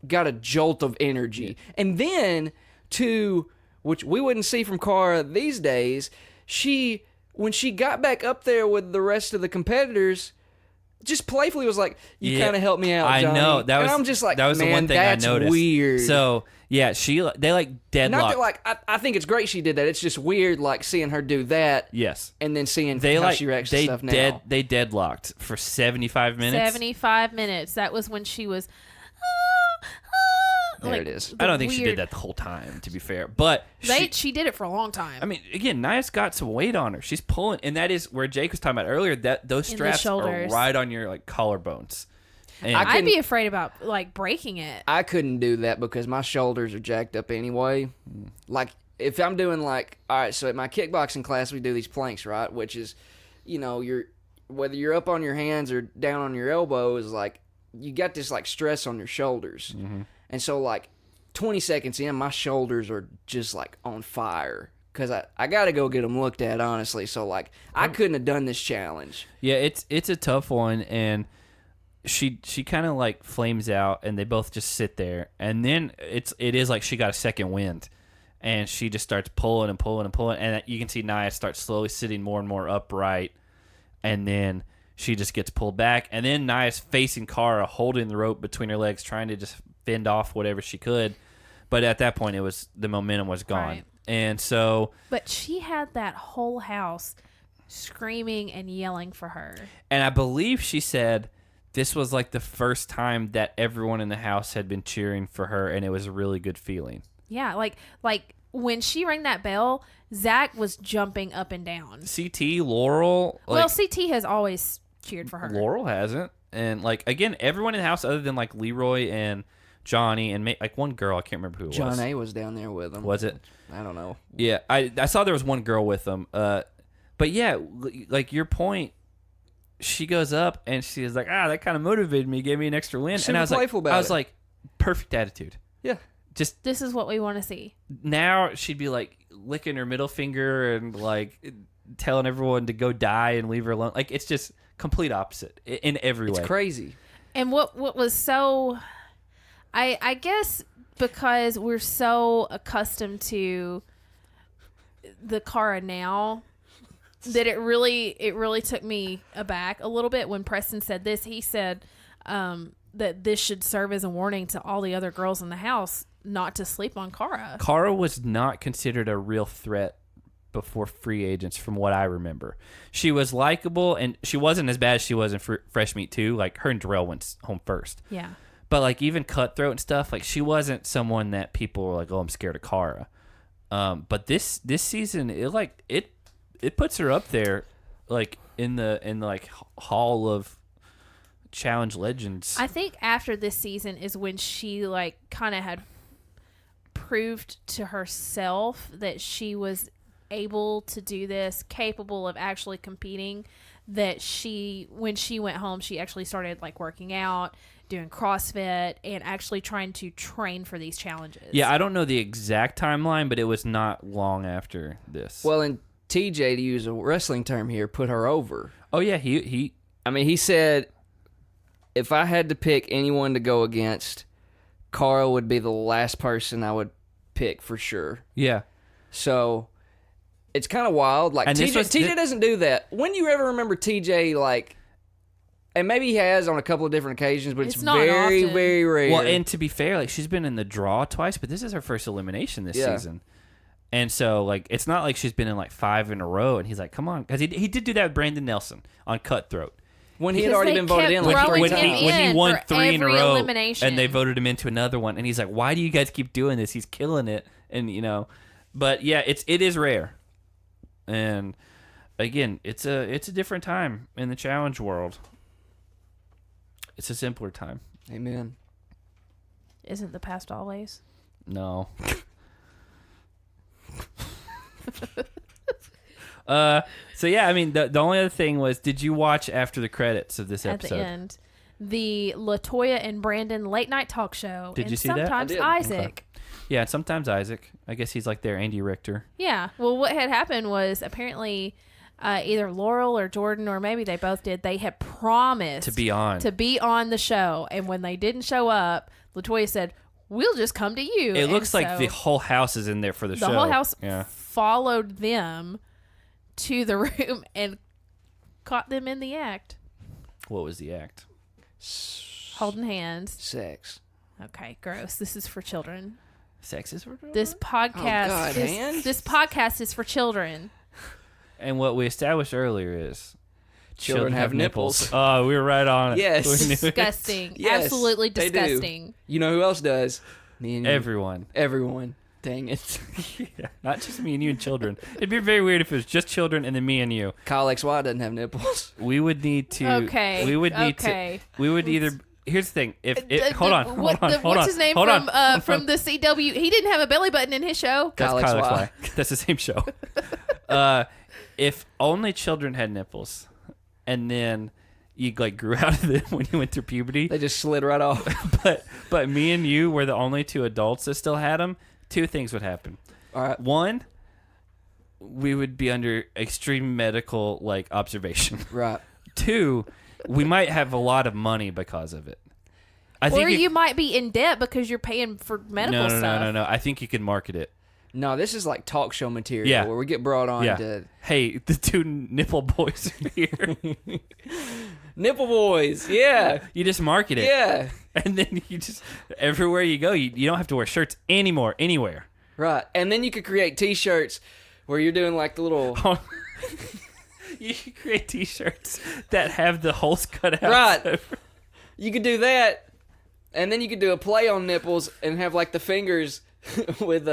got a jolt of energy, and then to which we wouldn't see from Cara these days. When she got back up there with the rest of the competitors, just playfully was like, "You Yeah, kind of helped me out, I Johnny." know that was. And I'm just like, that was man, the one thing that's I noticed. weird. So yeah, they like deadlocked. not that like I think it's great she did that. It's just weird like seeing her do that, yes, and then seeing they how like she reacts to stuff now. They deadlocked for 75 minutes. 75 minutes. That was when she was. There it is. I don't think she weird- did that the whole time, to be fair. But She did it for a long time. I mean, again, Nia's got some weight on her. She's pulling, and that is where Jake was talking about earlier. That those In the straps are shoulders. right on your like collarbones. And I I'd couldn't- be afraid about like breaking it. I couldn't do that because my shoulders are jacked up anyway. Like if I'm doing like, all right, so at my kickboxing class we do these planks, right? Which is, whether you're up on your hands or down on your elbows, like you got this like stress on your shoulders, and so like 20 seconds in, my shoulders are just like on fire. Because I got to go get them looked at, honestly. So, like, I couldn't have done this challenge. Yeah, it's a tough one, and she kind of, like, flames out, and they both just sit there. And then it is like she got a second wind, and she just starts pulling and pulling and pulling. And you can see Nia start slowly sitting more and more upright, and then she just gets pulled back. And then Nia's facing Cara, holding the rope between her legs, trying to just fend off whatever she could. But at that point, the momentum was gone. Right. And so... But she had that whole house screaming and yelling for her. And I believe she said this was like the first time that everyone in the house had been cheering for her, and it was a really good feeling. Yeah, like when she rang that bell, Zach was jumping up and down. CT, Laurel... Well, CT has always cheered for her. Laurel hasn't. And, like, again, everyone in the house other than, like, Leroy and Johnny and, like, one girl, I can't remember who it was. John A. was down there with him. Was it? I don't know. Yeah, I saw there was one girl with them. But yeah, like your point, she goes up and she's like, that kind of motivated me, gave me an extra win. She and I was was playful like, about I was it. like, perfect attitude. Yeah. Just This is what we want to see. now she'd be like licking her middle finger and like telling everyone to go die and leave her alone. Like it's just complete opposite in every way. It's crazy. And what was so, I guess because we're so accustomed to the Cara now that it really took me aback a little bit when Preston said this. He said that this should serve as a warning to all the other girls in the house not to sleep on Cara. Cara was not considered a real threat before Free Agents, from what I remember. She was likable, and she wasn't as bad as she was in Fresh Meat 2. Like, her and Darrell went home first. Yeah. But, like, even Cutthroat and stuff, like, she wasn't someone that people were like, oh, I'm scared of Cara. But this season, it puts her up there, like, in the hall of Challenge Legends. I think after this season is when she, like, kind of had proved to herself that she was able to do this, capable of actually competing, that when she went home, she actually started, like, working out, doing CrossFit, and actually trying to train for these challenges. Yeah, I don't know the exact timeline, but it was not long after this. Well, and TJ, to use a wrestling term here, put her over. Oh, yeah, he he said, if I had to pick anyone to go against, Cara would be the last person I would pick for sure. yeah. So it's kind of wild. Like, And TJ doesn't do that. When you ever remember TJ, like, and maybe he has on a couple of different occasions, but it's not very, often. very rare. Well, and to be fair, like, she's been in the draw twice, but this is her first elimination this season. And so, like, it's not like she's been in, like, 5 in a row, and he's like, come on. Because he did do that with Brandon Nelson on Cutthroat. when he had Because already they been voted kept in like throwing three him times. when he in won for 3 in a every row, elimination. and they voted him into another one, and he's like, why do you guys keep doing this? He's killing it. And, but yeah, it is rare. And again, it's a different time in the challenge world. It's a simpler time. Amen. Isn't the past always? No. So yeah, I mean, the only other thing was, did you watch after the credits of this At episode? the end, the LaToya and Brandon late night talk show. Did and you see that? sometimes I did. Isaac. Okay. Yeah, and sometimes Isaac. I guess he's like their Andy Richter. Yeah. Well, what had happened was apparently either Laurel or Jordan, or maybe they both did, they had promised To be on. the show. And when they didn't show up, LaToya said, we'll just come to you. It And looks like so the whole house is in there for the show. the whole house Yeah. followed them to the room and caught them in the act, What was the act? holding hands. Sex. Okay, gross. This is for children. Sex is for children? This podcast, God, man. this podcast is for children. And what we established earlier is Children have nipples. Oh, we were right on it. Yes. We knew it. Disgusting. Yes, Absolutely they do. disgusting. You know who else does? Me and you. Everyone. Everyone. Dang it. Yeah. Not just me and you and children. It'd be very weird if it was just children and then me and you. Kyle XY doesn't have nipples. We would need to. Okay. We would need Okay. to. We would either. here's the thing. Hold on. What's his name from the CW? He didn't have a belly button in his show. That's Kyle Kyle XY. XY. That's the same show. If only children had nipples, and then you like grew out of them when you went through puberty, They just slid right off. but me and you were the only two adults that still had them, two things would happen. All right. One, we would be under extreme medical like observation. Right. Two, we might have a lot of money because of it. I Or you might be in debt because you're paying for medical stuff. No. I think you can market it. No, this is like talk show material Yeah. where we get brought on Yeah. to Hey, the two nipple boys are here. Nipple Boys. Yeah. You just market it. Yeah. And then you just, everywhere you go, you don't have to wear shirts anymore, anywhere. Right. And then you could create T-shirts where you're doing like the little. You can create T-shirts that have the holes cut out. Right. You could do that, and then you could do a play on nipples and have like the fingers with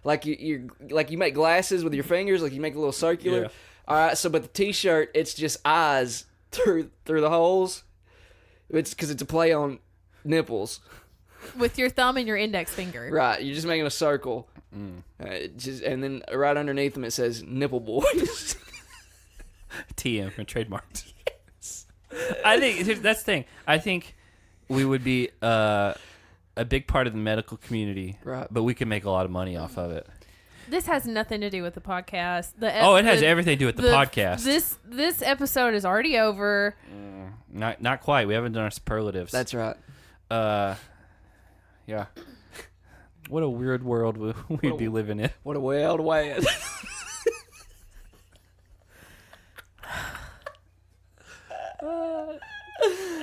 like you make glasses with your fingers, like you make a little circular. Yeah. All right. So, but the T-shirt, it's just eyes through the holes. It's because it's a play on nipples. With your thumb and your index finger. Right. You're just making a circle. And then right underneath them it says Nipple Boys. TM and trademarked. I think that's the thing. I think we would be a big part of the medical community, Right. but we can make a lot of money off of it. This has nothing to do with the podcast. It has everything to do with the podcast. This episode is already over. Not quite. We haven't done our superlatives. That's right. Yeah. What a weird world we'd be living in. What a wild west.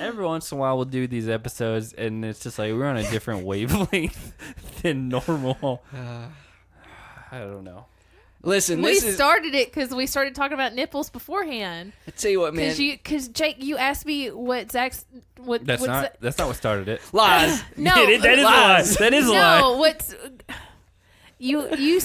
Every once in a while, we'll do these episodes, and it's just like we're on a different wavelength than normal. I don't know. Listen, We this is. started it because we started talking about nipples beforehand. I tell you what, man. Because Jake, you asked me what Zach's what. That's what's not. That's not what started it. Lies. No, that is a lie. lies. That is a lie. No, what's you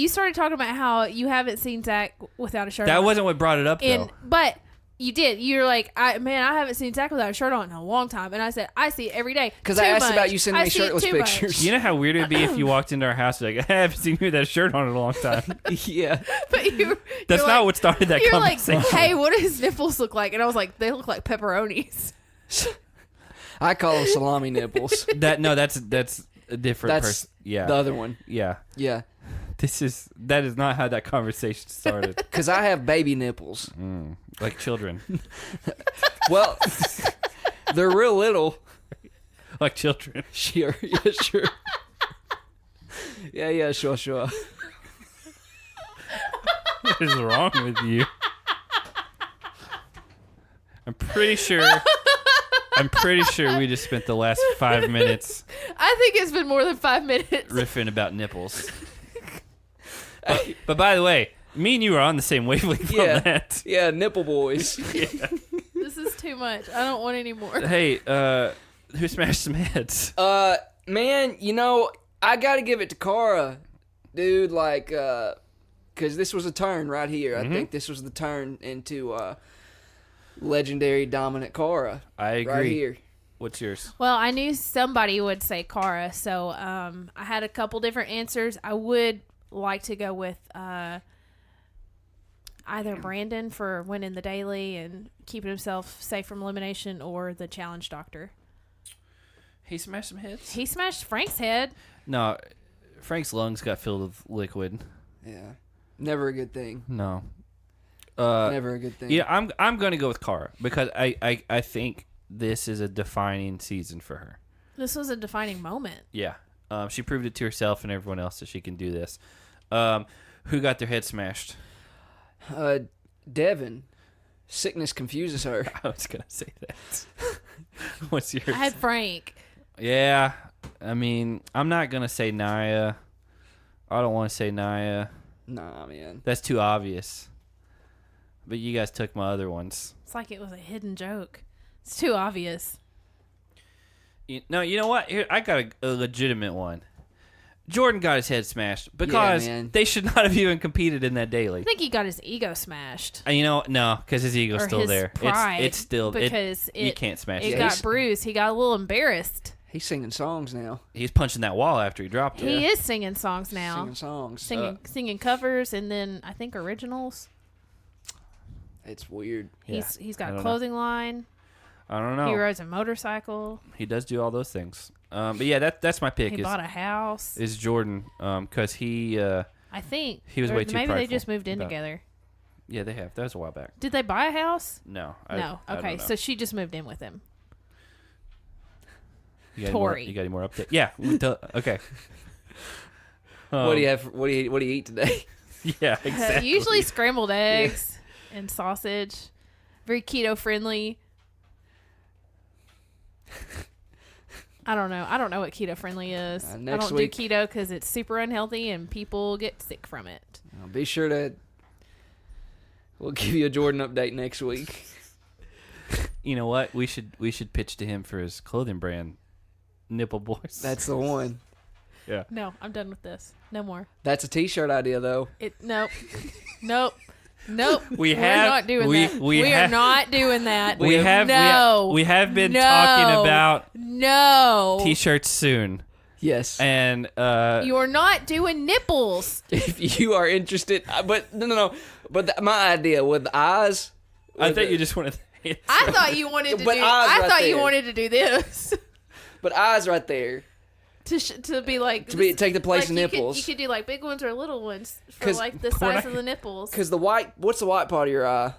started talking about how you haven't seen Zach without a shirt That on. wasn't what brought it up, though. But you did. You're like, I haven't seen Zach without a shirt on in a long time. And I said, I see it every day. Because I Too asked much. about you sending I me see it shirtless too much. pictures. You know how weird it would be if you walked into our house and like, I haven't seen you with that shirt on in a long time. Yeah. But That's not what started that You're conversation. like, hey, what do his nipples look like? And I was like, they look like pepperonis. I call them salami nipples. That's a different That's person. Yeah. the other one. Yeah. Yeah. That is not how that conversation started. Because I have baby nipples. Like children. Well, they're real little. Like children. Sure. Yeah, sure. Yeah, sure. What is wrong with you? I'm pretty sure we just spent the last 5 minutes I think it's been more than 5 minutes. riffing about nipples. But by the way, me and you are on the same wavelength Yeah. on that. Yeah, Nipple Boys. This is too much. I don't want any more. Hey, who smashed some heads? Man, I got to give it to Cara, dude. Like, because this was a turn right here. I think this was the turn into legendary dominant Cara. I agree. Right here. What's yours? Well, I knew somebody would say Cara, so I had a couple different answers. I would like to go with either Brandon for winning the daily and keeping himself safe from elimination, or the challenge doctor. He smashed some heads? He smashed Frank's head. No, Frank's lungs got filled with liquid. Yeah. Never a good thing. No. Never a good thing. Yeah, I'm going to go with Cara because I think this is a defining season for her. This was a defining moment. Yeah. She proved it to herself and everyone else that she can do this. Who got their head smashed? Devin. Sickness confuses her. I was going to say that. What's yours? I had Frank. Yeah. I mean, I'm not going to say Naya. I don't want to say Naya. Nah, man. That's too obvious. But you guys took my other ones. It's like it was a hidden joke. It's too obvious. No, you know what? Here, I got a legitimate one. Jordan got his head smashed because man. they should not have even competed in that daily. I think he got his ego smashed. No, because his ego's Or still his there. pride, It's still because you can't smash it it. got bruised. He got a little embarrassed. He's singing songs now. He's punching that wall after he dropped it. He is singing songs now. Singing songs. Singing covers and then I think originals. It's weird. He's I got don't a clothing line. I don't know. He rides a motorcycle. He does do all those things. But yeah, that's my pick. He bought a house. Is Jordan? Because he. I think he was or way too maybe they prideful just moved in about- together. Yeah, they have. That was a while back. Did they buy a house? No. No. I Okay, don't know. so she just moved in with him. You got any more- Tori. You got any more update? Yeah. Okay. What do you have? What do you eat today? Yeah, exactly. Usually scrambled eggs and sausage. Very keto friendly. I don't know. I don't know what keto friendly is. I next don't week- do keto because it's super unhealthy and people get sick from it. Be sure to. We'll give you a Jordan update next week. You know what? We should pitch to him for his clothing brand, Nipple Boys. That's the one. yeah. No, I'm done with this. No more. That's a T-shirt idea, though. Nope. Nope. Nope. We're not doing that. We are not doing that. We have been No. talking about No. t-shirts soon, Yes. and You're not doing nipples. If you are interested, but no. But my idea with the eyes. I thought you just wanted. I thought you wanted to But do. eyes I right thought you there. wanted to do this But eyes right there to be like take the place of like nipples. You could do like big ones or little ones for 'Cause like the we're size not- of the nipples. Because what's the white part of your eye?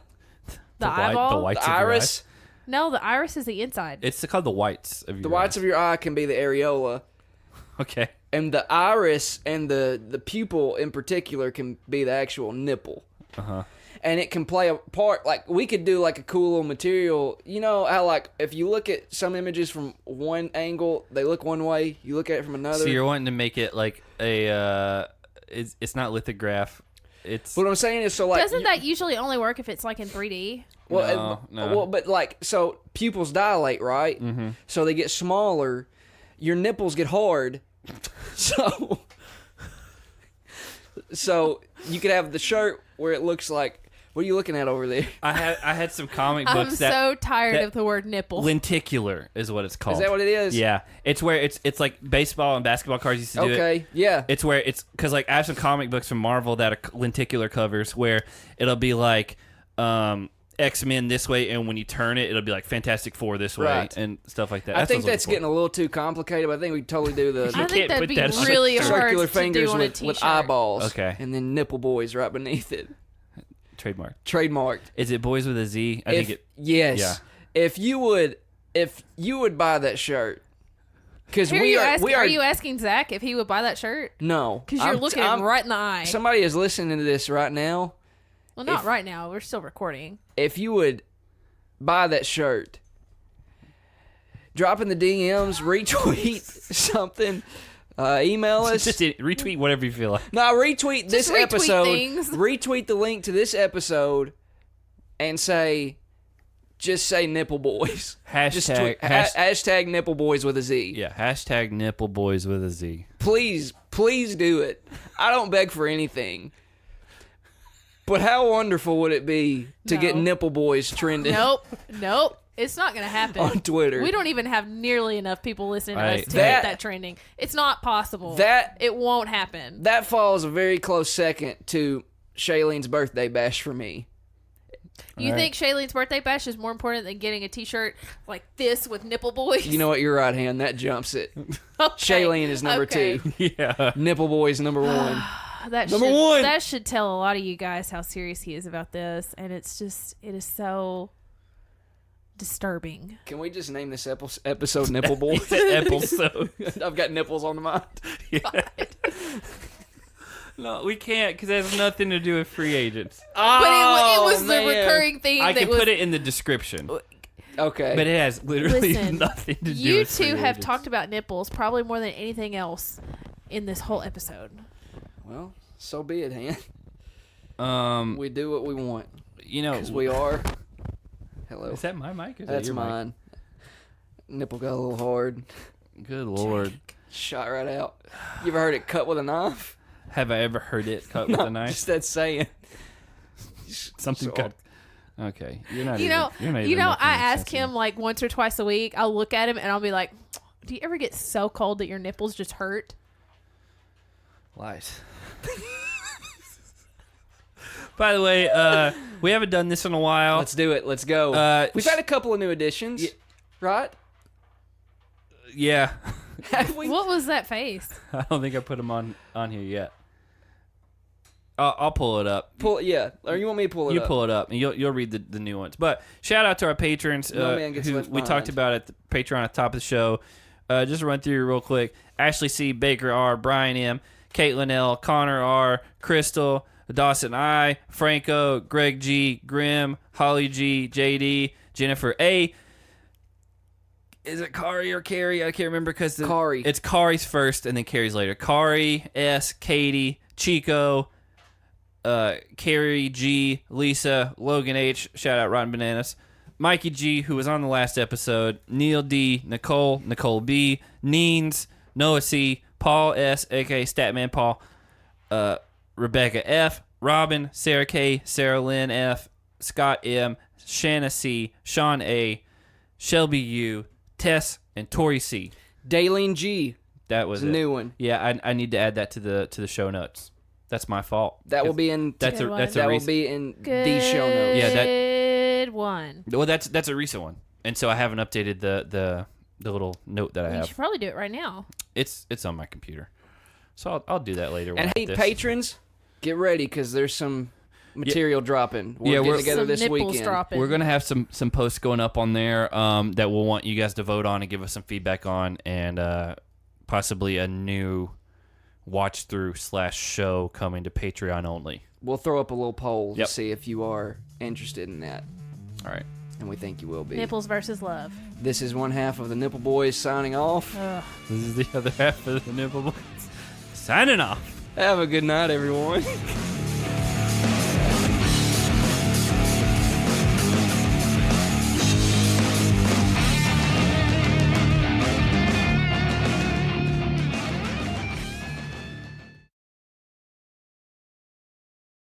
The eyeball. the whites The of your iris. eyes. No, the iris is the inside. It's called the whites of your. The whites eyes. of your eye can be the areola, Okay. and the iris and the pupil in particular can be the actual nipple. Uh-huh. And it can play a part. Like, we could do like a cool little material. You know how, like, if you look at some images from one angle, they look one way. You look at it from another. So you're wanting to make it like a. It's not lithograph. It's. What I'm saying is, so like, Doesn't that usually only work if it's like in 3D? well, No. well, but like, so pupils dilate, right? Mm-hmm. So they get smaller. Your nipples get hard. So you could have the shirt where it looks like. What are you looking at over there? I had some comic I'm books that so tired that- of the word nipple. lenticular is what it's called. Is that what it is? Yeah, it's where it's like baseball and basketball cards used to do it. Okay. Yeah. It's where it's because like I have some comic books from Marvel that are lenticular covers where it'll be like X-Men this way, and when you turn it, it'll be like Fantastic Four this way Right. and stuff like that. I That's think what I was that's looking getting a little too complicated, but I think we could totally do the I can't think that'd put be that on a really shirt. hard circular to fingers do on a with t-shirt. eyeballs. Okay. And then nipple boys right beneath it. for. Trademark. Trademarked. Is it boys with a Z? I think it. Yes. Yeah. If you would buy that shirt, because Who we are are you asking Zach if he would buy that shirt? no, Because you're looking him right in the eye. Somebody is listening to this right now. Well, not if- right now. We're still recording. If you would buy that shirt, drop in the DMs, retweet something, email us. Just retweet whatever you feel like. No, retweet this retweet episode. things. Retweet the link to this episode, and just say nipple boys. Just Hashtag. hashtag nipple boys with a Z. Yeah. Hashtag nipple boys with a Z. Please do it. I don't beg for anything. But how wonderful would it be to get No. nipple boys trending Nope. It's not going to happen. on Twitter? We don't even have nearly enough people listening to Right. us to That- get that trending. It's not possible. That- it won't happen. That falls a very close second to Shailene's birthday bash for me. You think Shailene's birthday bash is more important than getting a T-shirt like this with nipple boys? You know what? You're right, hand. That jumps it. Okay. Shailene is number Okay. 2. Yeah. Nipple boys number 1. That Number should, one. That should tell a lot of you guys how serious he is about this, and it is so disturbing. Can we just name this episode Nipple Boys? Episode. I've got nipples on the mind. No, we can't because it has nothing to do with free agents. But it was man. the recurring theme I that can was. put it in the description, Okay. but it has literally Listen, nothing to do you with free two have agents. talked about nipples probably more than anything else in this whole episode. Well, so be it, hand. We, We do what we want. you know, Because we are. Hello. is that my mic? Or is that That's your mic? mine. Nipple got a little hard. Good lord. Shot right out. You ever heard it cut with a knife? Have I ever heard it cut with a knife? Just that saying. Something So- cut. Okay, you're not. You even, know, you're not you even know. making I any ask sense him like once or twice a week. I'll look at him and I'll be like, "Do you ever get so cold that your nipples just hurt?" Lies. By the way, we haven't done this in a while. Let's do it. Let's go. We've had a couple of new additions, right? Yeah, Have we? What was that face? I don't think I put them on here yet. I'll pull it up. Yeah. Or you want me to pull it You up? pull it up, and you'll read the new ones. But shout out to our patrons No man gets who left we behind. talked about at the Patreon at the top of the show. Just to run through real quick: Ashley C, Baker R, Brian M, Caitlin L, Connor R, Crystal, Dawson I, Franco, Greg G, Grim, Holly G, JD, Jennifer A. Is it Kari or Carrie? I can't remember because Kari. It's Kari's first, and then Carrie's later. Kari S, Katie, Chico. Carrie G, Lisa, Logan H, shout out Rotten Bananas, Mikey G, who was on the last episode, Neil D, Nicole B, Neens, Noah C, Paul S, aka Statman Paul, Rebecca F, Robin, Sarah K, Sarah Lynn F, Scott M, Shanna C, Sean A, Shelby U, Tess, and Tori C. Daleen G. That was It's a it. new one. Yeah, I need to add that to the show notes. That's my fault. That will be in. That's Good a one. that's a that will recent, be in Good the show notes. Yeah, that- Good one. well that's a recent one, and so I haven't updated the little note that I You have. should probably do it right now. It's on my computer, so I'll do that later. And hey, this. patrons, get ready because there's some material dropping. We're Yeah, getting we're- together Some this nipples weekend. dropping. We're gonna have some posts going up on there that we'll want you guys to vote on and give us some feedback on, and possibly a new watch through / show coming to Patreon only. We'll throw up a little poll Yep. to see if you are interested in that, All right. and we think you will be. Nipples versus love. This is one half of the Nipple Boys signing off. Ugh. This is the other half of the Nibble Boys. Signing off. Have a good night, everyone.